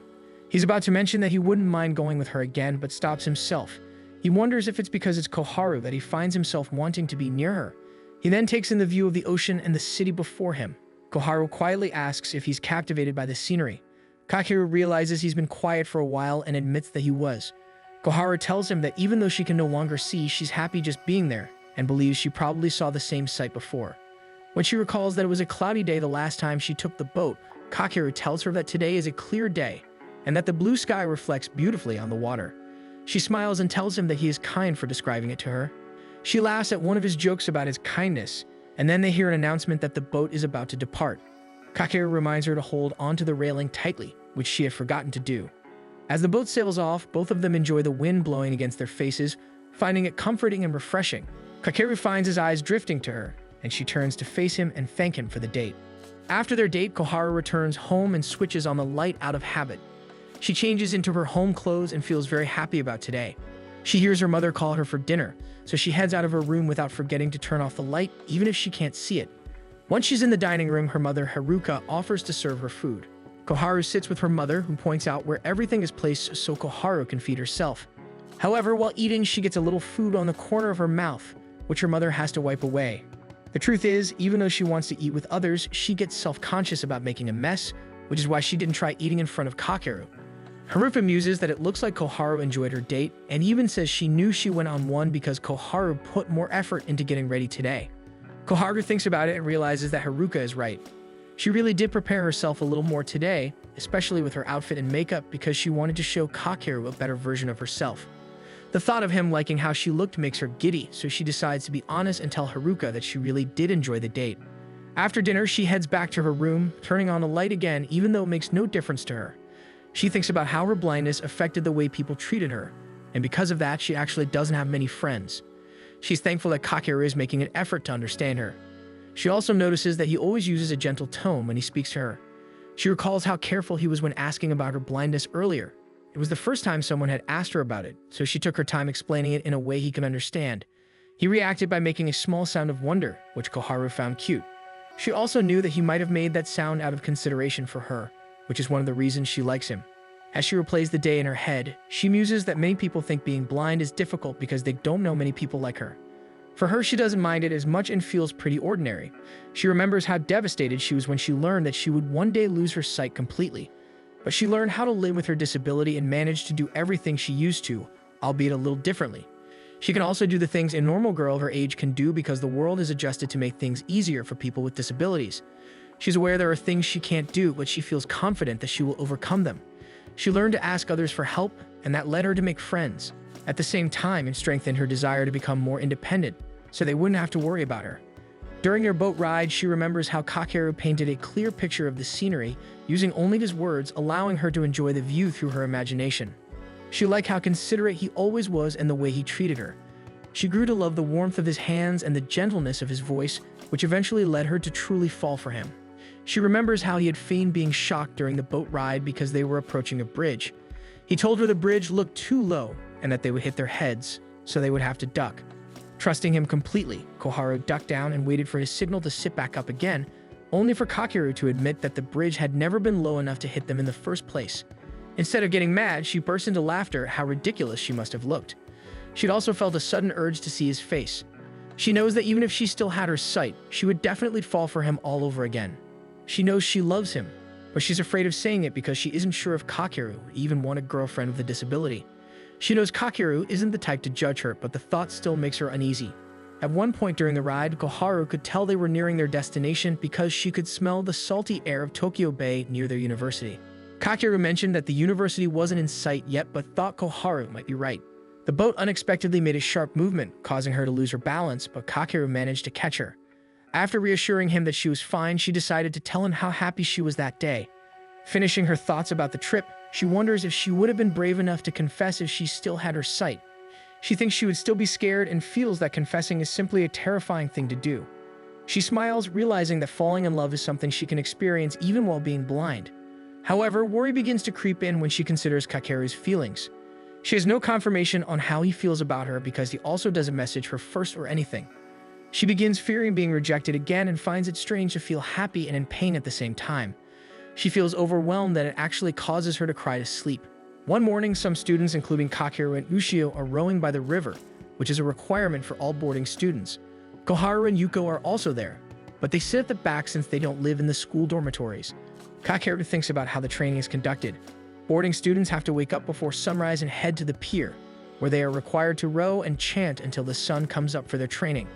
He's about to mention that he wouldn't mind going with her again, but stops himself. He wonders if it's because it's Koharu that he finds himself wanting to be near her. He then takes in the view of the ocean and the city before him. Koharu quietly asks if he's captivated by the scenery. Kakeru realizes he's been quiet for a while and admits that he was. Koharu tells him that even though she can no longer see, she's happy just being there, and believes she probably saw the same sight before. When she recalls that it was a cloudy day the last time she took the boat, Kakeru tells her that today is a clear day and that the blue sky reflects beautifully on the water. She smiles and tells him that he is kind for describing it to her. She laughs at one of his jokes about his kindness, and then they hear an announcement that the boat is about to depart. Kakeru reminds her to hold onto the railing tightly, which she had forgotten to do. As the boat sails off, both of them enjoy the wind blowing against their faces, finding it comforting and refreshing. Kakeru finds his eyes drifting to her, and she turns to face him and thank him for the date. After their date, Koharu returns home and switches on the light out of habit. She changes into her home clothes and feels very happy about today. She hears her mother call her for dinner, so she heads out of her room without forgetting to turn off the light, even if she can't see it. Once she's in the dining room, her mother, Haruka, offers to serve her food. Koharu sits with her mother, who points out where everything is placed so Koharu can feed herself. However, while eating, she gets a little food on the corner of her mouth, which her mother has to wipe away. The truth is, even though she wants to eat with others, she gets self-conscious about making a mess, which is why she didn't try eating in front of Kakeru. Haruka muses that it looks like Koharu enjoyed her date, and even says she knew she went on one because Koharu put more effort into getting ready today. Koharu thinks about it and realizes that Haruka is right. She really did prepare herself a little more today, especially with her outfit and makeup, because she wanted to show Kakeru a better version of herself. The thought of him liking how she looked makes her giddy, so she decides to be honest and tell Haruka that she really did enjoy the date. After dinner, she heads back to her room, turning on the light again even though it makes no difference to her. She thinks about how her blindness affected the way people treated her, and because of that, she actually doesn't have many friends. She's thankful that Kakeru is making an effort to understand her. She also notices that he always uses a gentle tone when he speaks to her. She recalls how careful he was when asking about her blindness earlier. It was the first time someone had asked her about it, so she took her time explaining it in a way he could understand. He reacted by making a small sound of wonder, which Koharu found cute. She also knew that he might have made that sound out of consideration for her, which is one of the reasons she likes him. As she replays the day in her head, she muses that many people think being blind is difficult because they don't know many people like her. For her, she doesn't mind it as much and feels pretty ordinary. She remembers how devastated she was when she learned that she would one day lose her sight completely. But she learned how to live with her disability and managed to do everything she used to, albeit a little differently. She can also do the things a normal girl of her age can do because the world is adjusted to make things easier for people with disabilities. She's aware there are things she can't do, but she feels confident that she will overcome them. She learned to ask others for help, and that led her to make friends. At the same time, it strengthened her desire to become more independent, so they wouldn't have to worry about her. During their boat ride, she remembers how Kakeru painted a clear picture of the scenery, using only his words, allowing her to enjoy the view through her imagination. She liked how considerate he always was and the way he treated her. She grew to love the warmth of his hands and the gentleness of his voice, which eventually led her to truly fall for him. She remembers how he had feigned being shocked during the boat ride because they were approaching a bridge. He told her the bridge looked too low and that they would hit their heads, so they would have to duck. Trusting him completely, Koharu ducked down and waited for his signal to sit back up again, only for Kakeru to admit that the bridge had never been low enough to hit them in the first place. Instead of getting mad, she burst into laughter at how ridiculous she must have looked. She'd also felt a sudden urge to see his face. She knows that even if she still had her sight, she would definitely fall for him all over again. She knows she loves him, but she's afraid of saying it because she isn't sure if Kakeru would even want a girlfriend with a disability. She knows Kakeru isn't the type to judge her, but the thought still makes her uneasy. At one point during the ride, Koharu could tell they were nearing their destination because she could smell the salty air of Tokyo Bay near their university. Kakeru mentioned that the university wasn't in sight yet, but thought Koharu might be right. The boat unexpectedly made a sharp movement, causing her to lose her balance, but Kakeru managed to catch her. After reassuring him that she was fine, she decided to tell him how happy she was that day. Finishing her thoughts about the trip, she wonders if she would have been brave enough to confess if she still had her sight. She thinks she would still be scared and feels that confessing is simply a terrifying thing to do. She smiles, realizing that falling in love is something she can experience even while being blind. However, worry begins to creep in when she considers Kakeru's feelings. She has no confirmation on how he feels about her because he also doesn't message her first or anything. She begins fearing being rejected again and finds it strange to feel happy and in pain at the same time. She feels overwhelmed that it actually causes her to cry to sleep. One morning, some students, including Kakeru and Ushio, are rowing by the river, which is a requirement for all boarding students. Koharu and Yuko are also there, but they sit at the back since they don't live in the school dormitories. Kakeru thinks about how the training is conducted. Boarding students have to wake up before sunrise and head to the pier, where they are required to row and chant until the sun comes up for their training.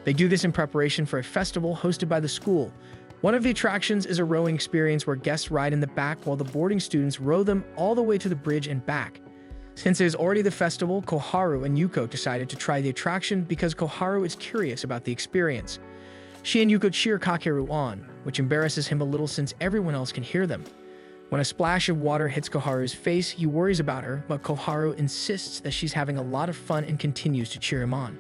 They do this in preparation for a festival hosted by the school. One of the attractions is a rowing experience where guests ride in the back while the boarding students row them all the way to the bridge and back. Since it is already the festival, Koharu and Yuko decided to try the attraction because Koharu is curious about the experience. She and Yuko cheer Kakeru on, which embarrasses him a little since everyone else can hear them. When a splash of water hits Koharu's face, he worries about her, but Koharu insists that she's having a lot of fun and continues to cheer him on.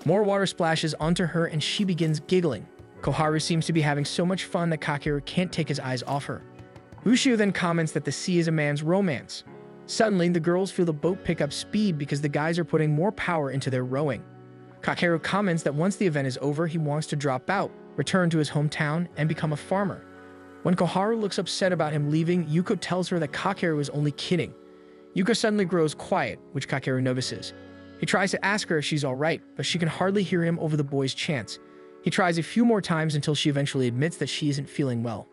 More water splashes onto her and she begins giggling. Koharu seems to be having so much fun that Kakeru can't take his eyes off her. Ushio then comments that the sea is a man's romance. Suddenly, the girls feel the boat pick up speed because the guys are putting more power into their rowing. Kakeru comments that once the event is over, he wants to drop out, return to his hometown, and become a farmer. When Koharu looks upset about him leaving, Yuko tells her that Kakeru is only kidding. Yuko suddenly grows quiet, which Kakeru notices. He tries to ask her if she's alright, but she can hardly hear him over the boy's chants. He tries a few more times until she eventually admits that she isn't feeling well.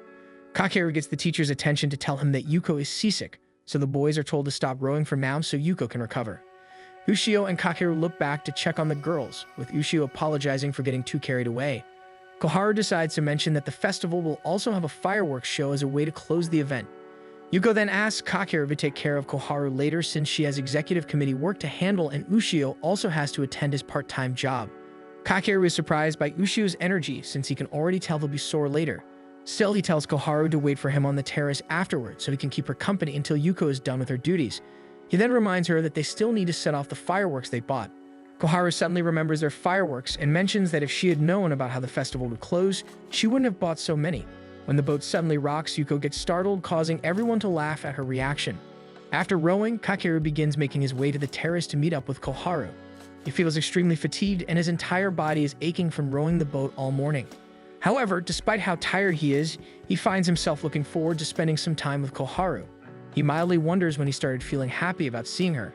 Kakeru gets the teacher's attention to tell him that Yuko is seasick, so the boys are told to stop rowing for now so Yuko can recover. Ushio and Kakeru look back to check on the girls, with Ushio apologizing for getting too carried away. Koharu decides to mention that the festival will also have a fireworks show as a way to close the event. Yuko then asks Kakeru to take care of Koharu later since she has executive committee work to handle and Ushio also has to attend his part-time job. Kakeru is surprised by Ushio's energy since he can already tell they'll be sore later. Still, he tells Koharu to wait for him on the terrace afterwards so he can keep her company until Yuko is done with her duties. He then reminds her that they still need to set off the fireworks they bought. Koharu suddenly remembers their fireworks and mentions that if she had known about how the festival would close, she wouldn't have bought so many. When the boat suddenly rocks, Yuko gets startled, causing everyone to laugh at her reaction. After rowing, Kakeru begins making his way to the terrace to meet up with Koharu. He feels extremely fatigued and his entire body is aching from rowing the boat all morning. However, despite how tired he is, he finds himself looking forward to spending some time with Koharu. He mildly wonders when he started feeling happy about seeing her.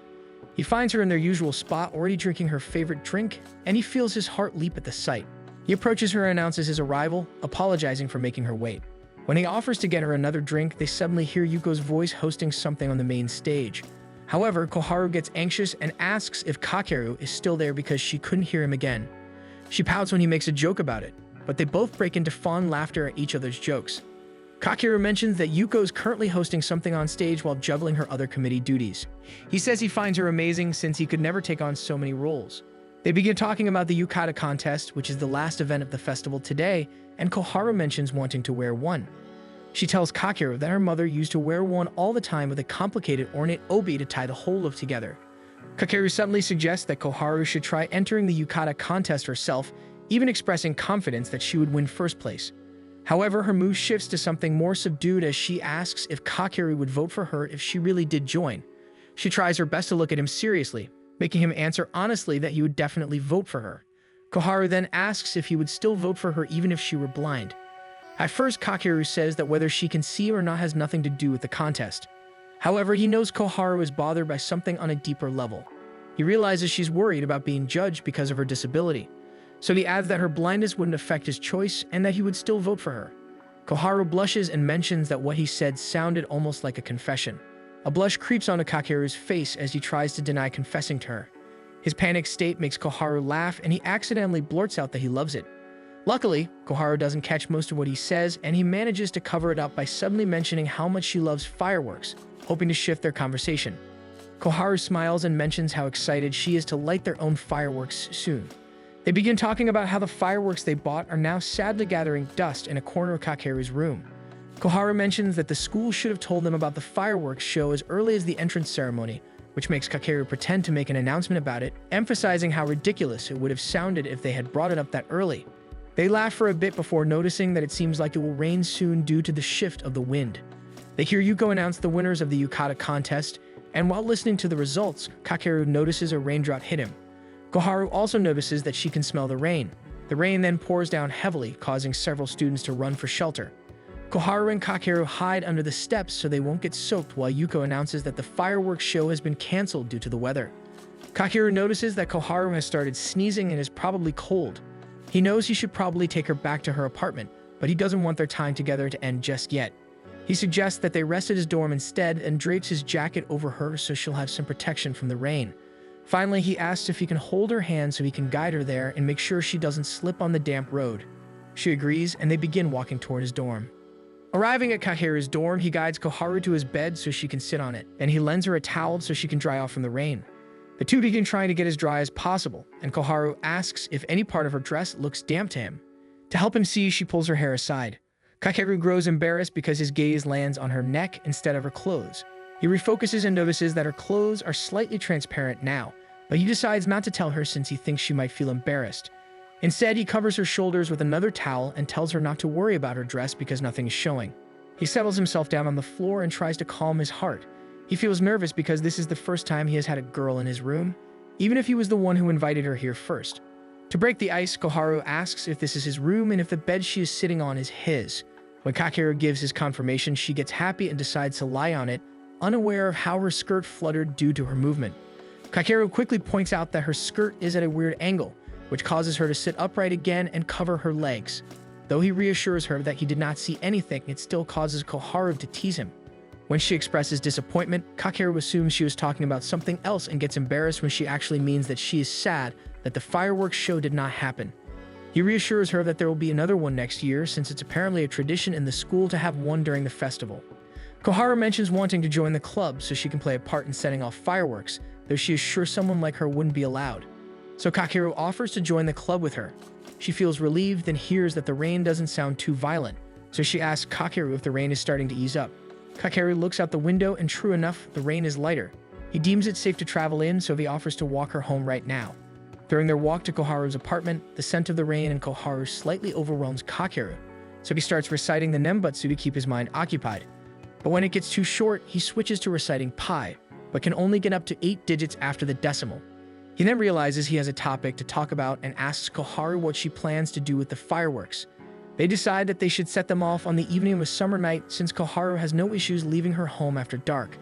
He finds her in their usual spot, already drinking her favorite drink, and he feels his heart leap at the sight. He approaches her and announces his arrival, apologizing for making her wait. When he offers to get her another drink, they suddenly hear Yuko's voice hosting something on the main stage. However, Koharu gets anxious and asks if Kakeru is still there because she couldn't hear him again. She pouts when he makes a joke about it, but they both break into fond laughter at each other's jokes. Kakeru mentions that Yuko is currently hosting something on stage while juggling her other committee duties. He says he finds her amazing since he could never take on so many roles. They begin talking about the Yukata contest, which is the last event of the festival today, and Koharu mentions wanting to wear one. She tells Kakeru that her mother used to wear one all the time with a complicated ornate obi to tie the whole look together. Kakeru suddenly suggests that Koharu should try entering the Yukata contest herself, even expressing confidence that she would win first place. However, her mood shifts to something more subdued as she asks if Kakeru would vote for her if she really did join. She tries her best to look at him seriously, making him answer honestly that he would definitely vote for her. Koharu then asks if he would still vote for her even if she were blind. At first, Kakeru says that whether she can see or not has nothing to do with the contest. However, he knows Koharu is bothered by something on a deeper level. He realizes she's worried about being judged because of her disability. So he adds that her blindness wouldn't affect his choice and that he would still vote for her. Koharu blushes and mentions that what he said sounded almost like a confession. A blush creeps onto Kakeru's face as he tries to deny confessing to her. His panicked state makes Koharu laugh and he accidentally blurts out that he loves it. Luckily, Koharu doesn't catch most of what he says and he manages to cover it up by suddenly mentioning how much she loves fireworks, hoping to shift their conversation. Koharu smiles and mentions how excited she is to light their own fireworks soon. They begin talking about how the fireworks they bought are now sadly gathering dust in a corner of Kakeru's room. Koharu mentions that the school should have told them about the fireworks show as early as the entrance ceremony, which makes Kakeru pretend to make an announcement about it, emphasizing how ridiculous it would have sounded if they had brought it up that early. They laugh for a bit before noticing that it seems like it will rain soon due to the shift of the wind. They hear Yuko announce the winners of the Yukata contest, and while listening to the results, Kakeru notices a raindrop hit him. Koharu also notices that she can smell the rain. The rain then pours down heavily, causing several students to run for shelter. Koharu and Kakeru hide under the steps so they won't get soaked while Yuko announces that the fireworks show has been cancelled due to the weather. Kakeru notices that Koharu has started sneezing and is probably cold. He knows he should probably take her back to her apartment, but he doesn't want their time together to end just yet. He suggests that they rest at his dorm instead and drapes his jacket over her so she'll have some protection from the rain. Finally, he asks if he can hold her hand so he can guide her there and make sure she doesn't slip on the damp road. She agrees, and they begin walking toward his dorm. Arriving at Kakeru's dorm, he guides Koharu to his bed so she can sit on it, and he lends her a towel so she can dry off from the rain. The two begin trying to get as dry as possible, and Koharu asks if any part of her dress looks damp to him. To help him see, she pulls her hair aside. Kakeru grows embarrassed because his gaze lands on her neck instead of her clothes. He refocuses and notices that her clothes are slightly transparent now, but he decides not to tell her since he thinks she might feel embarrassed. Instead, he covers her shoulders with another towel and tells her not to worry about her dress because nothing is showing. He settles himself down on the floor and tries to calm his heart. He feels nervous because this is the first time he has had a girl in his room, even if he was the one who invited her here first. To break the ice, Koharu asks if this is his room and if the bed she is sitting on is his. When Kakeru gives his confirmation, she gets happy and decides to lie on it, unaware of how her skirt fluttered due to her movement. Kakeru quickly points out that her skirt is at a weird angle, which causes her to sit upright again and cover her legs. Though he reassures her that he did not see anything, it still causes Koharu to tease him. When she expresses disappointment, Kakeru assumes she was talking about something else and gets embarrassed when she actually means that she is sad that the fireworks show did not happen. He reassures her that there will be another one next year since it's apparently a tradition in the school to have one during the festival. Koharu mentions wanting to join the club so she can play a part in setting off fireworks, though she is sure someone like her wouldn't be allowed. So Kakeru offers to join the club with her. She feels relieved and hears that the rain doesn't sound too violent, so she asks Kakeru if the rain is starting to ease up. Kakeru looks out the window and true enough, the rain is lighter. He deems it safe to travel in, so he offers to walk her home right now. During their walk to Koharu's apartment, the scent of the rain and Koharu slightly overwhelms Kakeru, so he starts reciting the Nembutsu to keep his mind occupied. But when it gets too short, he switches to reciting pi, but can only get up to 8 digits after the decimal. He then realizes he has a topic to talk about and asks Koharu what she plans to do with the fireworks. They decide that they should set them off on the evening of a summer night since Koharu has no issues leaving her home after dark.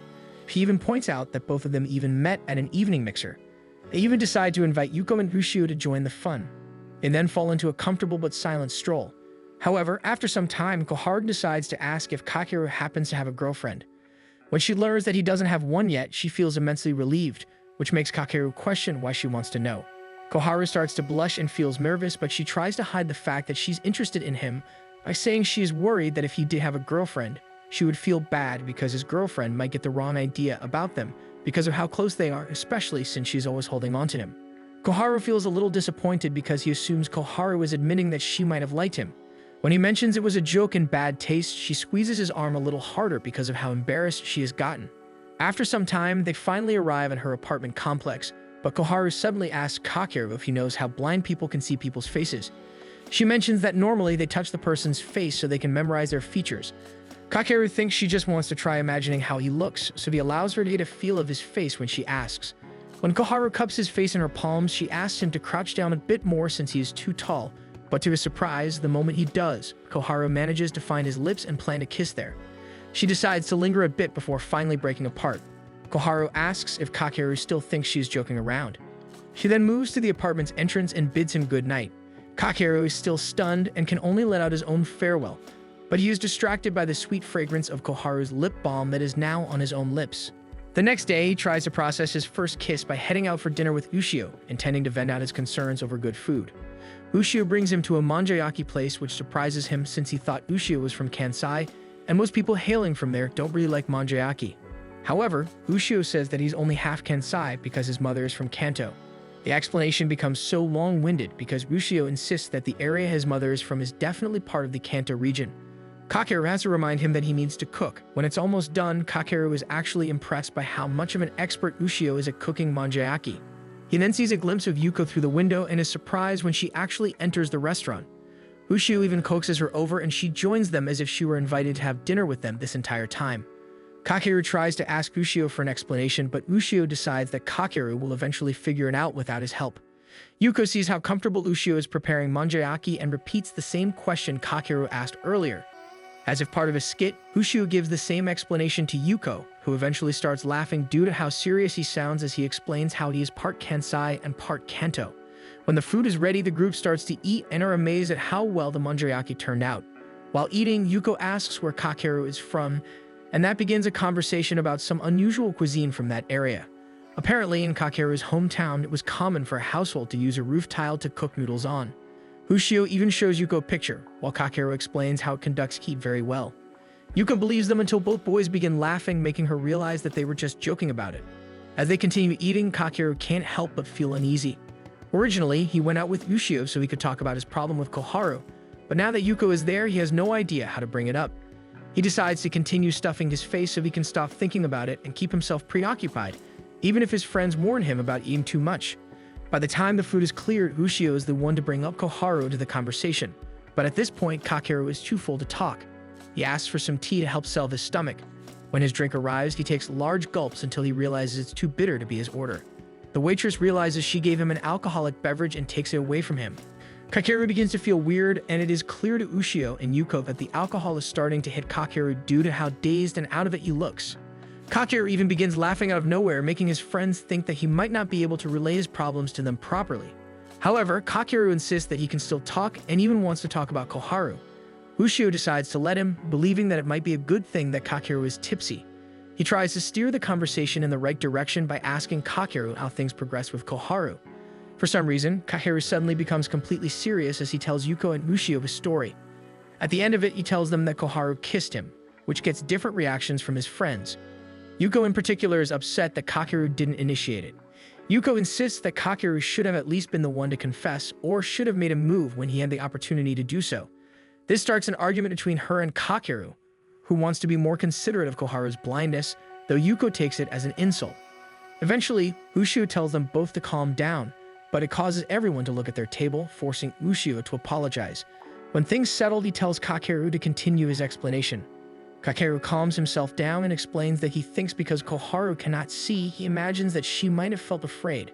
He even points out that both of them even met at an evening mixer. They even decide to invite Yuko and Ushio to join the fun. They then fall into a comfortable but silent stroll. However, after some time, Koharu decides to ask if Kakeru happens to have a girlfriend. When she learns that he doesn't have one yet, she feels immensely relieved, which makes Kakeru question why she wants to know. Koharu starts to blush and feels nervous, but she tries to hide the fact that she's interested in him by saying she is worried that if he did have a girlfriend, she would feel bad because his girlfriend might get the wrong idea about them because of how close they are, especially since she's always holding on to him. Koharu feels a little disappointed because he assumes Koharu is admitting that she might have liked him. When he mentions it was a joke in bad taste, she squeezes his arm a little harder because of how embarrassed she has gotten. After some time, they finally arrive at her apartment complex, but Koharu suddenly asks Kakeru if he knows how blind people can see people's faces. She mentions that normally they touch the person's face so they can memorize their features. Kakeru thinks she just wants to try imagining how he looks, so he allows her to get a feel of his face when she asks. When Koharu cups his face in her palms, she asks him to crouch down a bit more since he is too tall, but to his surprise, the moment he does, Koharu manages to find his lips and plant a kiss there. She decides to linger a bit before finally breaking apart. Koharu asks if Kakeru still thinks she is joking around. She then moves to the apartment's entrance and bids him good night. Kakeru is still stunned and can only let out his own farewell, but he is distracted by the sweet fragrance of Koharu's lip balm that is now on his own lips. The next day, he tries to process his first kiss by heading out for dinner with Ushio, intending to vent out his concerns over good food. Ushio brings him to a manjayaki place, which surprises him since he thought Ushio was from Kansai, and most people hailing from there don't really like manjayaki. However, Ushio says that he's only half Kansai because his mother is from Kanto. The explanation becomes so long-winded because Ushio insists that the area his mother is from is definitely part of the Kanto region. Kakeru has to remind him that he needs to cook. When it's almost done, Kakeru is actually impressed by how much of an expert Ushio is at cooking manjayaki. He then sees a glimpse of Yuko through the window and is surprised when she actually enters the restaurant. Ushio even coaxes her over and she joins them as if she were invited to have dinner with them this entire time. Kakeru tries to ask Ushio for an explanation, but Ushio decides that Kakeru will eventually figure it out without his help. Yuko sees how comfortable Ushio is preparing manjayaki and repeats the same question Kakeru asked earlier. As if part of a skit, Ushio gives the same explanation to Yuko, who eventually starts laughing due to how serious he sounds as he explains how he is part Kansai and part Kanto. When the food is ready, the group starts to eat and are amazed at how well the manjayaki turned out. While eating, Yuko asks where Kakeru is from, and that begins a conversation about some unusual cuisine from that area. Apparently, in Kakeru's hometown, it was common for a household to use a roof tile to cook noodles on. Ushio even shows Yuko a picture, while Kakeru explains how it conducts heat very well. Yuko believes them until both boys begin laughing, making her realize that they were just joking about it. As they continue eating, Kakeru can't help but feel uneasy. Originally, he went out with Ushio so he could talk about his problem with Koharu, but now that Yuko is there, he has no idea how to bring it up. He decides to continue stuffing his face so he can stop thinking about it and keep himself preoccupied, even if his friends warn him about eating too much. By the time the food is cleared, Ushio is the one to bring up Koharu into the conversation, but at this point, Kakeru is too full to talk. He asks for some tea to help salve his stomach. When his drink arrives, he takes large gulps until he realizes it's too bitter to be his order. The waitress realizes she gave him an alcoholic beverage and takes it away from him. Kakeru begins to feel weird, and it is clear to Ushio and Yuko that the alcohol is starting to hit Kakeru due to how dazed and out of it he looks. Kakeru even begins laughing out of nowhere, making his friends think that he might not be able to relay his problems to them properly. However, Kakeru insists that he can still talk and even wants to talk about Koharu. Ushio decides to let him, believing that it might be a good thing that Kakeru is tipsy. He tries to steer the conversation in the right direction by asking Kakeru how things progress with Koharu. For some reason, Kakeru suddenly becomes completely serious as he tells Yuko and Ushio his story. At the end of it, he tells them that Koharu kissed him, which gets different reactions from his friends. Yuko in particular is upset that Kakeru didn't initiate it. Yuko insists that Kakeru should have at least been the one to confess or should have made a move when he had the opportunity to do so. This starts an argument between her and Kakeru, who wants to be more considerate of Koharu's blindness, though Yuko takes it as an insult. Eventually, Ushio tells them both to calm down, but it causes everyone to look at their table, forcing Ushio to apologize. When things settled, he tells Kakeru to continue his explanation. Kakeru calms himself down and explains that he thinks because Koharu cannot see, he imagines that she might have felt afraid.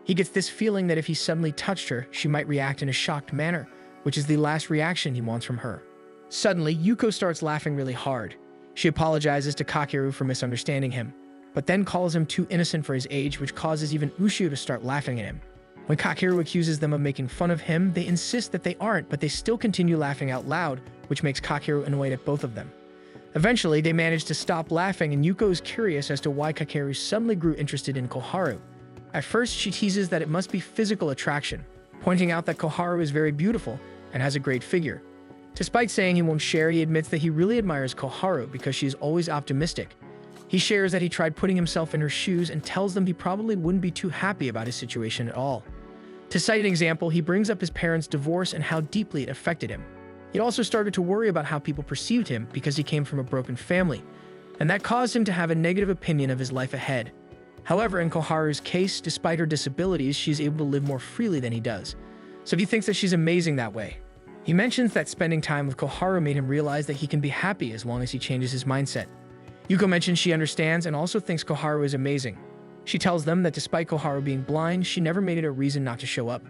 He gets this feeling that if he suddenly touched her, she might react in a shocked manner, which is the last reaction he wants from her. Suddenly, Yuko starts laughing really hard. She apologizes to Kakeru for misunderstanding him, but then calls him too innocent for his age, which causes even Ushio to start laughing at him. When Kakeru accuses them of making fun of him, they insist that they aren't, but they still continue laughing out loud, which makes Kakeru annoyed at both of them. Eventually, they manage to stop laughing, and Yuko is curious as to why Kakeru suddenly grew interested in Koharu. At first, she teases that it must be physical attraction, pointing out that Koharu is very beautiful and has a great figure. Despite saying he won't share, he admits that he really admires Koharu because she is always optimistic. He shares that he tried putting himself in her shoes and tells them he probably wouldn't be too happy about his situation at all. To cite an example, he brings up his parents' divorce and how deeply it affected him. He also started to worry about how people perceived him because he came from a broken family, and that caused him to have a negative opinion of his life ahead. However, in Koharu's case, despite her disabilities, she's able to live more freely than he does, so he thinks that she's amazing that way. He mentions that spending time with Koharu made him realize that he can be happy as long as he changes his mindset. Yuko mentions she understands and also thinks Koharu is amazing. She tells them that despite Koharu being blind, she never made it a reason not to show up.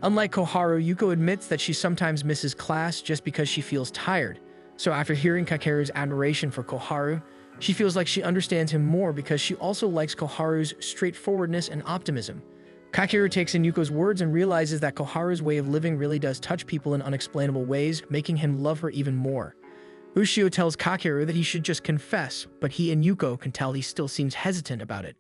Unlike Koharu, Yuko admits that she sometimes misses class just because she feels tired. So after hearing Kakeru's admiration for Koharu, she feels like she understands him more because she also likes Koharu's straightforwardness and optimism. Kakeru takes in Yuko's words and realizes that Koharu's way of living really does touch people in unexplainable ways, making him love her even more. Ushio tells Kakeru that he should just confess, but he and Yuko can tell he still seems hesitant about it.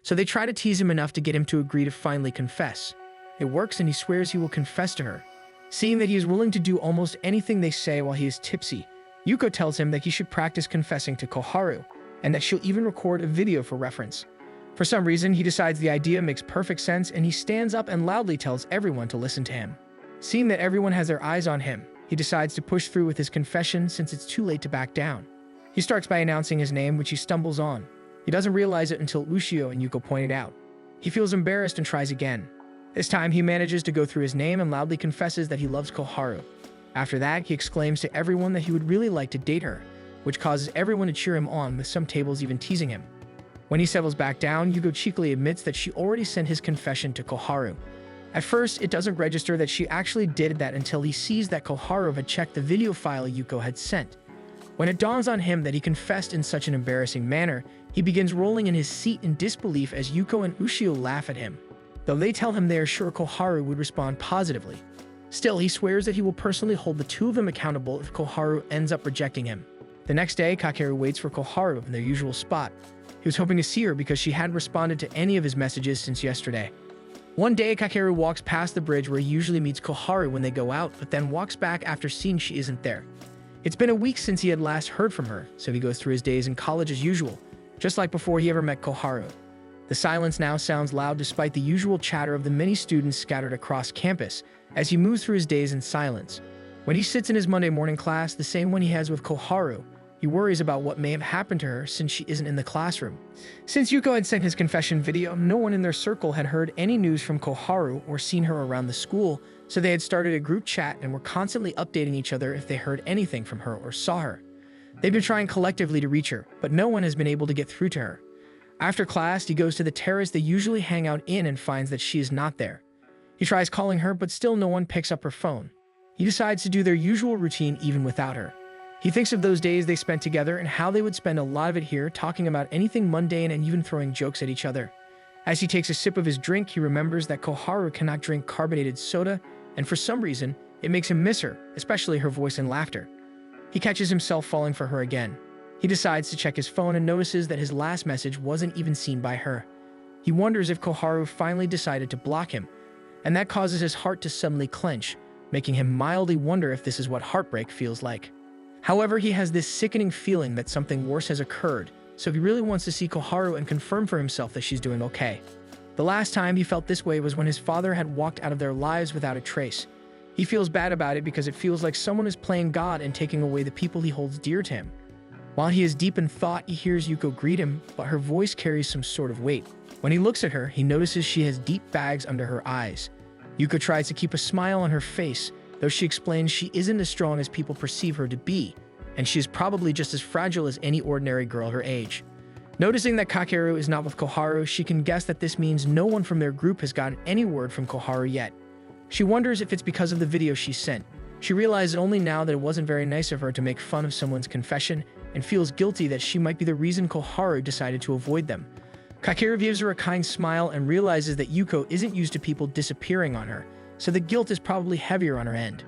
So they try to tease him enough to get him to agree to finally confess. It works and he swears he will confess to her. Seeing that he is willing to do almost anything they say while he is tipsy, Yuko tells him that he should practice confessing to Koharu, and that she'll even record a video for reference. For some reason, he decides the idea makes perfect sense and he stands up and loudly tells everyone to listen to him. Seeing that everyone has their eyes on him, he decides to push through with his confession since it's too late to back down. He starts by announcing his name, which he stumbles on. He doesn't realize it until Ushio and Yuko point it out. He feels embarrassed and tries again. This time, he manages to go through his name and loudly confesses that he loves Koharu. After that, he exclaims to everyone that he would really like to date her, which causes everyone to cheer him on, with some tables even teasing him. When he settles back down, Yuko cheekily admits that she already sent his confession to Koharu. At first, it doesn't register that she actually did that until he sees that Koharu had checked the video file Yuko had sent. When it dawns on him that he confessed in such an embarrassing manner, he begins rolling in his seat in disbelief as Yuko and Ushio laugh at him, though they tell him they are sure Koharu would respond positively. Still, he swears that he will personally hold the two of them accountable if Koharu ends up rejecting him. The next day, Kakeru waits for Koharu in their usual spot. He was hoping to see her because she hadn't responded to any of his messages since yesterday. One day, Kakeru walks past the bridge where he usually meets Koharu when they go out, but then walks back after seeing she isn't there. It's been a week since he had last heard from her, so he goes through his days in college as usual, just like before he ever met Koharu. The silence now sounds loud despite the usual chatter of the many students scattered across campus as he moves through his days in silence. When he sits in his Monday morning class, the same one he has with Koharu, he worries about what may have happened to her since she isn't in the classroom. Since Yuko had sent his confession video, no one in their circle had heard any news from Koharu or seen her around the school, so they had started a group chat and were constantly updating each other if they heard anything from her or saw her. They've been trying collectively to reach her, but no one has been able to get through to her. After class, he goes to the terrace they usually hang out in and finds that she is not there. He tries calling her, but still no one picks up her phone. He decides to do their usual routine even without her. He thinks of those days they spent together and how they would spend a lot of it here talking about anything mundane and even throwing jokes at each other. As he takes a sip of his drink, he remembers that Koharu cannot drink carbonated soda, and for some reason, it makes him miss her, especially her voice and laughter. He catches himself falling for her again. He decides to check his phone and notices that his last message wasn't even seen by her. He wonders if Koharu finally decided to block him, and that causes his heart to suddenly clench, making him mildly wonder if this is what heartbreak feels like. However, he has this sickening feeling that something worse has occurred, so he really wants to see Koharu and confirm for himself that she's doing okay. The last time he felt this way was when his father had walked out of their lives without a trace. He feels bad about it because it feels like someone is playing God and taking away the people he holds dear to him. While he is deep in thought, he hears Yuko greet him, but her voice carries some sort of weight. When he looks at her, he notices she has deep bags under her eyes. Yuko tries to keep a smile on her face, though she explains she isn't as strong as people perceive her to be, and she is probably just as fragile as any ordinary girl her age. Noticing that Kakeru is not with Koharu, she can guess that this means no one from their group has gotten any word from Koharu yet. She wonders if it's because of the video she sent. She realizes only now that it wasn't very nice of her to make fun of someone's confession, and feels guilty that she might be the reason Koharu decided to avoid them. Kakeru gives her a kind smile and realizes that Yuko isn't used to people disappearing on her, so the guilt is probably heavier on her end.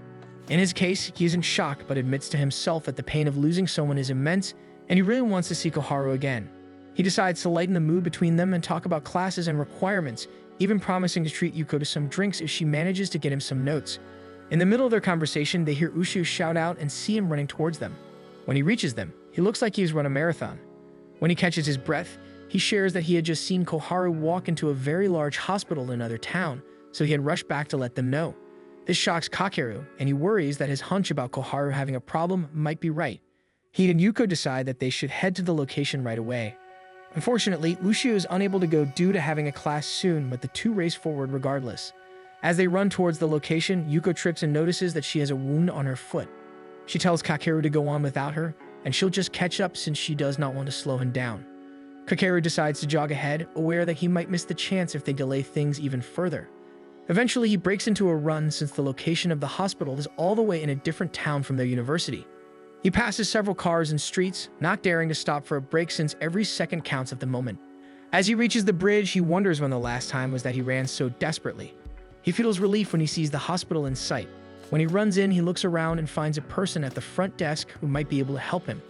In his case, he is in shock but admits to himself that the pain of losing someone is immense, and he really wants to see Koharu again. He decides to lighten the mood between them and talk about classes and requirements, even promising to treat Yuko to some drinks if she manages to get him some notes. In the middle of their conversation, they hear Ushio shout out and see him running towards them. When he reaches them, he looks like he's run a marathon. When he catches his breath, he shares that he had just seen Koharu walk into a very large hospital in another town, so he had rushed back to let them know. This shocks Kakeru, and he worries that his hunch about Koharu having a problem might be right. He and Yuko decide that they should head to the location right away. Unfortunately, Ushio is unable to go due to having a class soon, but the two race forward regardless. As they run towards the location, Yuko trips and notices that she has a wound on her foot. She tells Kakeru to go on without her, and she'll just catch up since she does not want to slow him down. Kakeru decides to jog ahead, aware that he might miss the chance if they delay things even further. Eventually, he breaks into a run since the location of the hospital is all the way in a different town from their university. He passes several cars and streets, not daring to stop for a break since every second counts at the moment. As he reaches the bridge, he wonders when the last time was that he ran so desperately. He feels relief when he sees the hospital in sight. When he runs in, he looks around and finds a person at the front desk who might be able to help him.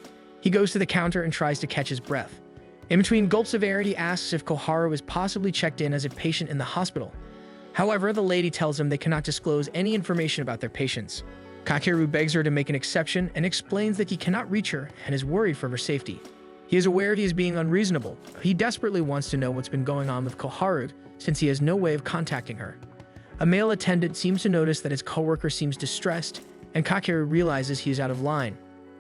He goes to the counter and tries to catch his breath. In between gulps of air, he asks if Koharu is possibly checked in as a patient in the hospital. However, the lady tells him they cannot disclose any information about their patients. Kakeru begs her to make an exception and explains that he cannot reach her and is worried for her safety. He is aware he is being unreasonable, but he desperately wants to know what's been going on with Koharu since he has no way of contacting her. A male attendant seems to notice that his coworker seems distressed, and Kakeru realizes he is out of line.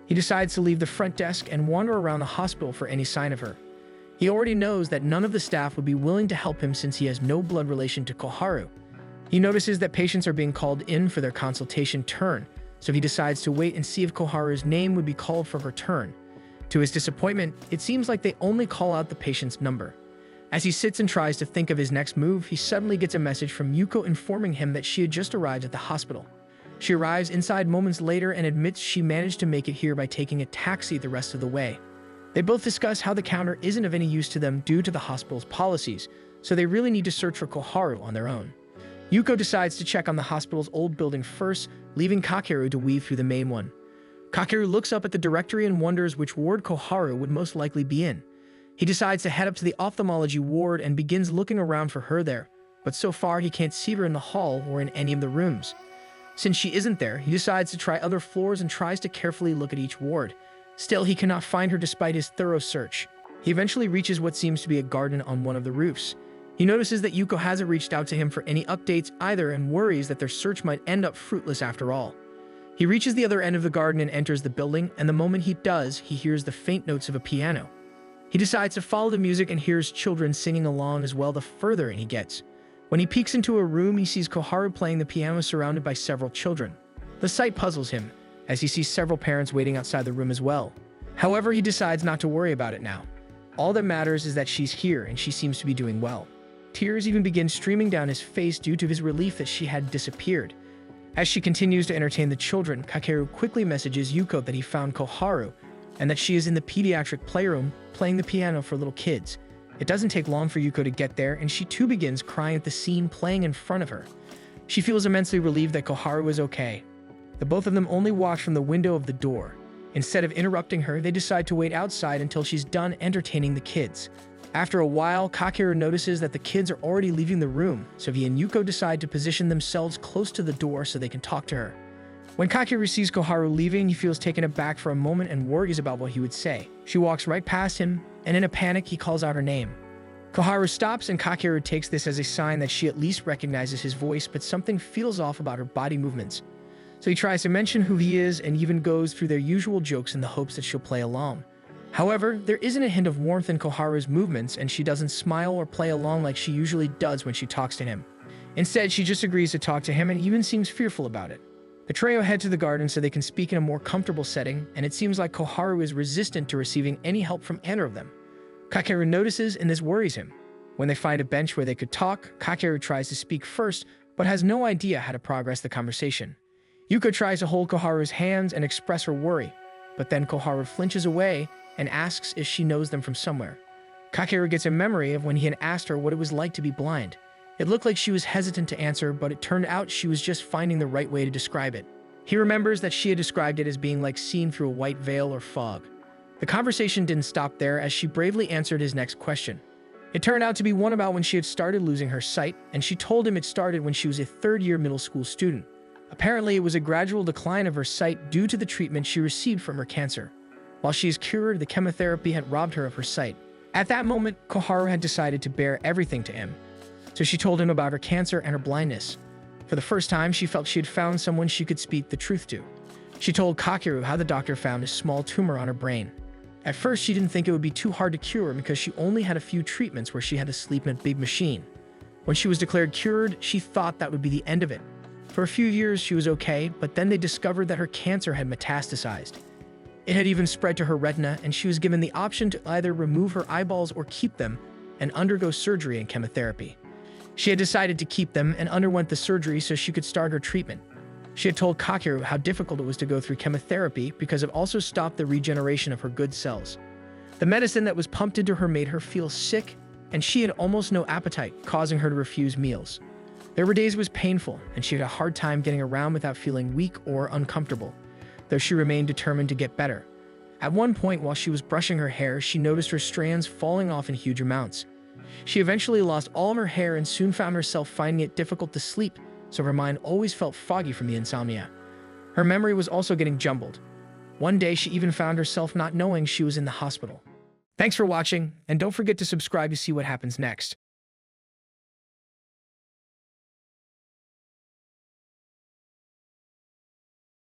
He decides to leave the front desk and wander around the hospital for any sign of her. He already knows that none of the staff would be willing to help him since he has no blood relation to Koharu. He notices that patients are being called in for their consultation turn, so he decides to wait and see if Koharu's name would be called for her turn. To his disappointment, it seems like they only call out the patient's number. As he sits and tries to think of his next move, he suddenly gets a message from Yuko informing him that she had just arrived at the hospital. She arrives inside moments later and admits she managed to make it here by taking a taxi the rest of the way. They both discuss how the counter isn't of any use to them due to the hospital's policies, so they really need to search for Koharu on their own. Yuko decides to check on the hospital's old building first, leaving Kakeru to weave through the main one. Kakeru looks up at the directory and wonders which ward Koharu would most likely be in. He decides to head up to the ophthalmology ward and begins looking around for her there, but so far he can't see her in the hall or in any of the rooms. Since she isn't there, he decides to try other floors and tries to carefully look at each ward. Still, he cannot find her despite his thorough search. He eventually reaches what seems to be a garden on one of the roofs. He notices that Yuko hasn't reached out to him for any updates either and worries that their search might end up fruitless after all. He reaches the other end of the garden and enters the building, and the moment he does, he hears the faint notes of a piano. He decides to follow the music and hears children singing along as well the further in he gets. When he peeks into a room, he sees Koharu playing the piano surrounded by several children. The sight puzzles him, as he sees several parents waiting outside the room as well. However, he decides not to worry about it now. All that matters is that she's here and she seems to be doing well. Tears even begin streaming down his face due to his relief that she had disappeared. As she continues to entertain the children, Kakeru quickly messages Yuko that he found Koharu and that she is in the pediatric playroom playing the piano for little kids. It doesn't take long for Yuko to get there, and she too begins crying at the scene playing in front of her. She feels immensely relieved that Koharu is okay. The both of them only watch from the window of the door. Instead of interrupting her, they decide to wait outside until she's done entertaining the kids. After a while, Kakeru notices that the kids are already leaving the room, so he and Yuko decide to position themselves close to the door so they can talk to her. When Kakeru sees Koharu leaving, he feels taken aback for a moment and worries about what he would say. She walks right past him, and in a panic, he calls out her name. Koharu stops, and Kakeru takes this as a sign that she at least recognizes his voice, but something feels off about her body movements. So he tries to mention who he is and even goes through their usual jokes in the hopes that she'll play along. However, there isn't a hint of warmth in Koharu's movements, and she doesn't smile or play along like she usually does when she talks to him. Instead, she just agrees to talk to him and even seems fearful about it. The trio head to the garden so they can speak in a more comfortable setting, and it seems like Koharu is resistant to receiving any help from either of them. Kakeru notices, and this worries him. When they find a bench where they could talk, Kakeru tries to speak first, but has no idea how to progress the conversation. Yuko tries to hold Koharu's hands and express her worry, but then Koharu flinches away and asks if she knows them from somewhere. Kakeru gets a memory of when he had asked her what it was like to be blind. It looked like she was hesitant to answer, but it turned out she was just finding the right way to describe it. He remembers that she had described it as being like seen through a white veil or fog. The conversation didn't stop there as she bravely answered his next question. It turned out to be one about when she had started losing her sight, and she told him it started when she was a third-year middle school student. Apparently, it was a gradual decline of her sight due to the treatment she received from her cancer. While she is cured, the chemotherapy had robbed her of her sight. At that moment, Koharu had decided to bear everything to him. So she told him about her cancer and her blindness. For the first time, she felt she had found someone she could speak the truth to. She told Kakeru how the doctor found a small tumor on her brain. At first, she didn't think it would be too hard to cure because she only had a few treatments where she had to sleep in a big machine. When she was declared cured, she thought that would be the end of it. For a few years, she was okay, but then they discovered that her cancer had metastasized. It had even spread to her retina, and she was given the option to either remove her eyeballs or keep them and undergo surgery and chemotherapy. She had decided to keep them and underwent the surgery so she could start her treatment. She had told Kakeru how difficult it was to go through chemotherapy because it also stopped the regeneration of her good cells. The medicine that was pumped into her made her feel sick, and she had almost no appetite, causing her to refuse meals. There were days it was painful, and she had a hard time getting around without feeling weak or uncomfortable, though she remained determined to get better. At one point, while she was brushing her hair, she noticed her strands falling off in huge amounts. She eventually lost all of her hair and soon found herself finding it difficult to sleep, so her mind always felt foggy from the insomnia. Her memory was also getting jumbled. One day, she even found herself not knowing she was in the hospital. Thanks for watching, and don't forget to subscribe to see what happens next.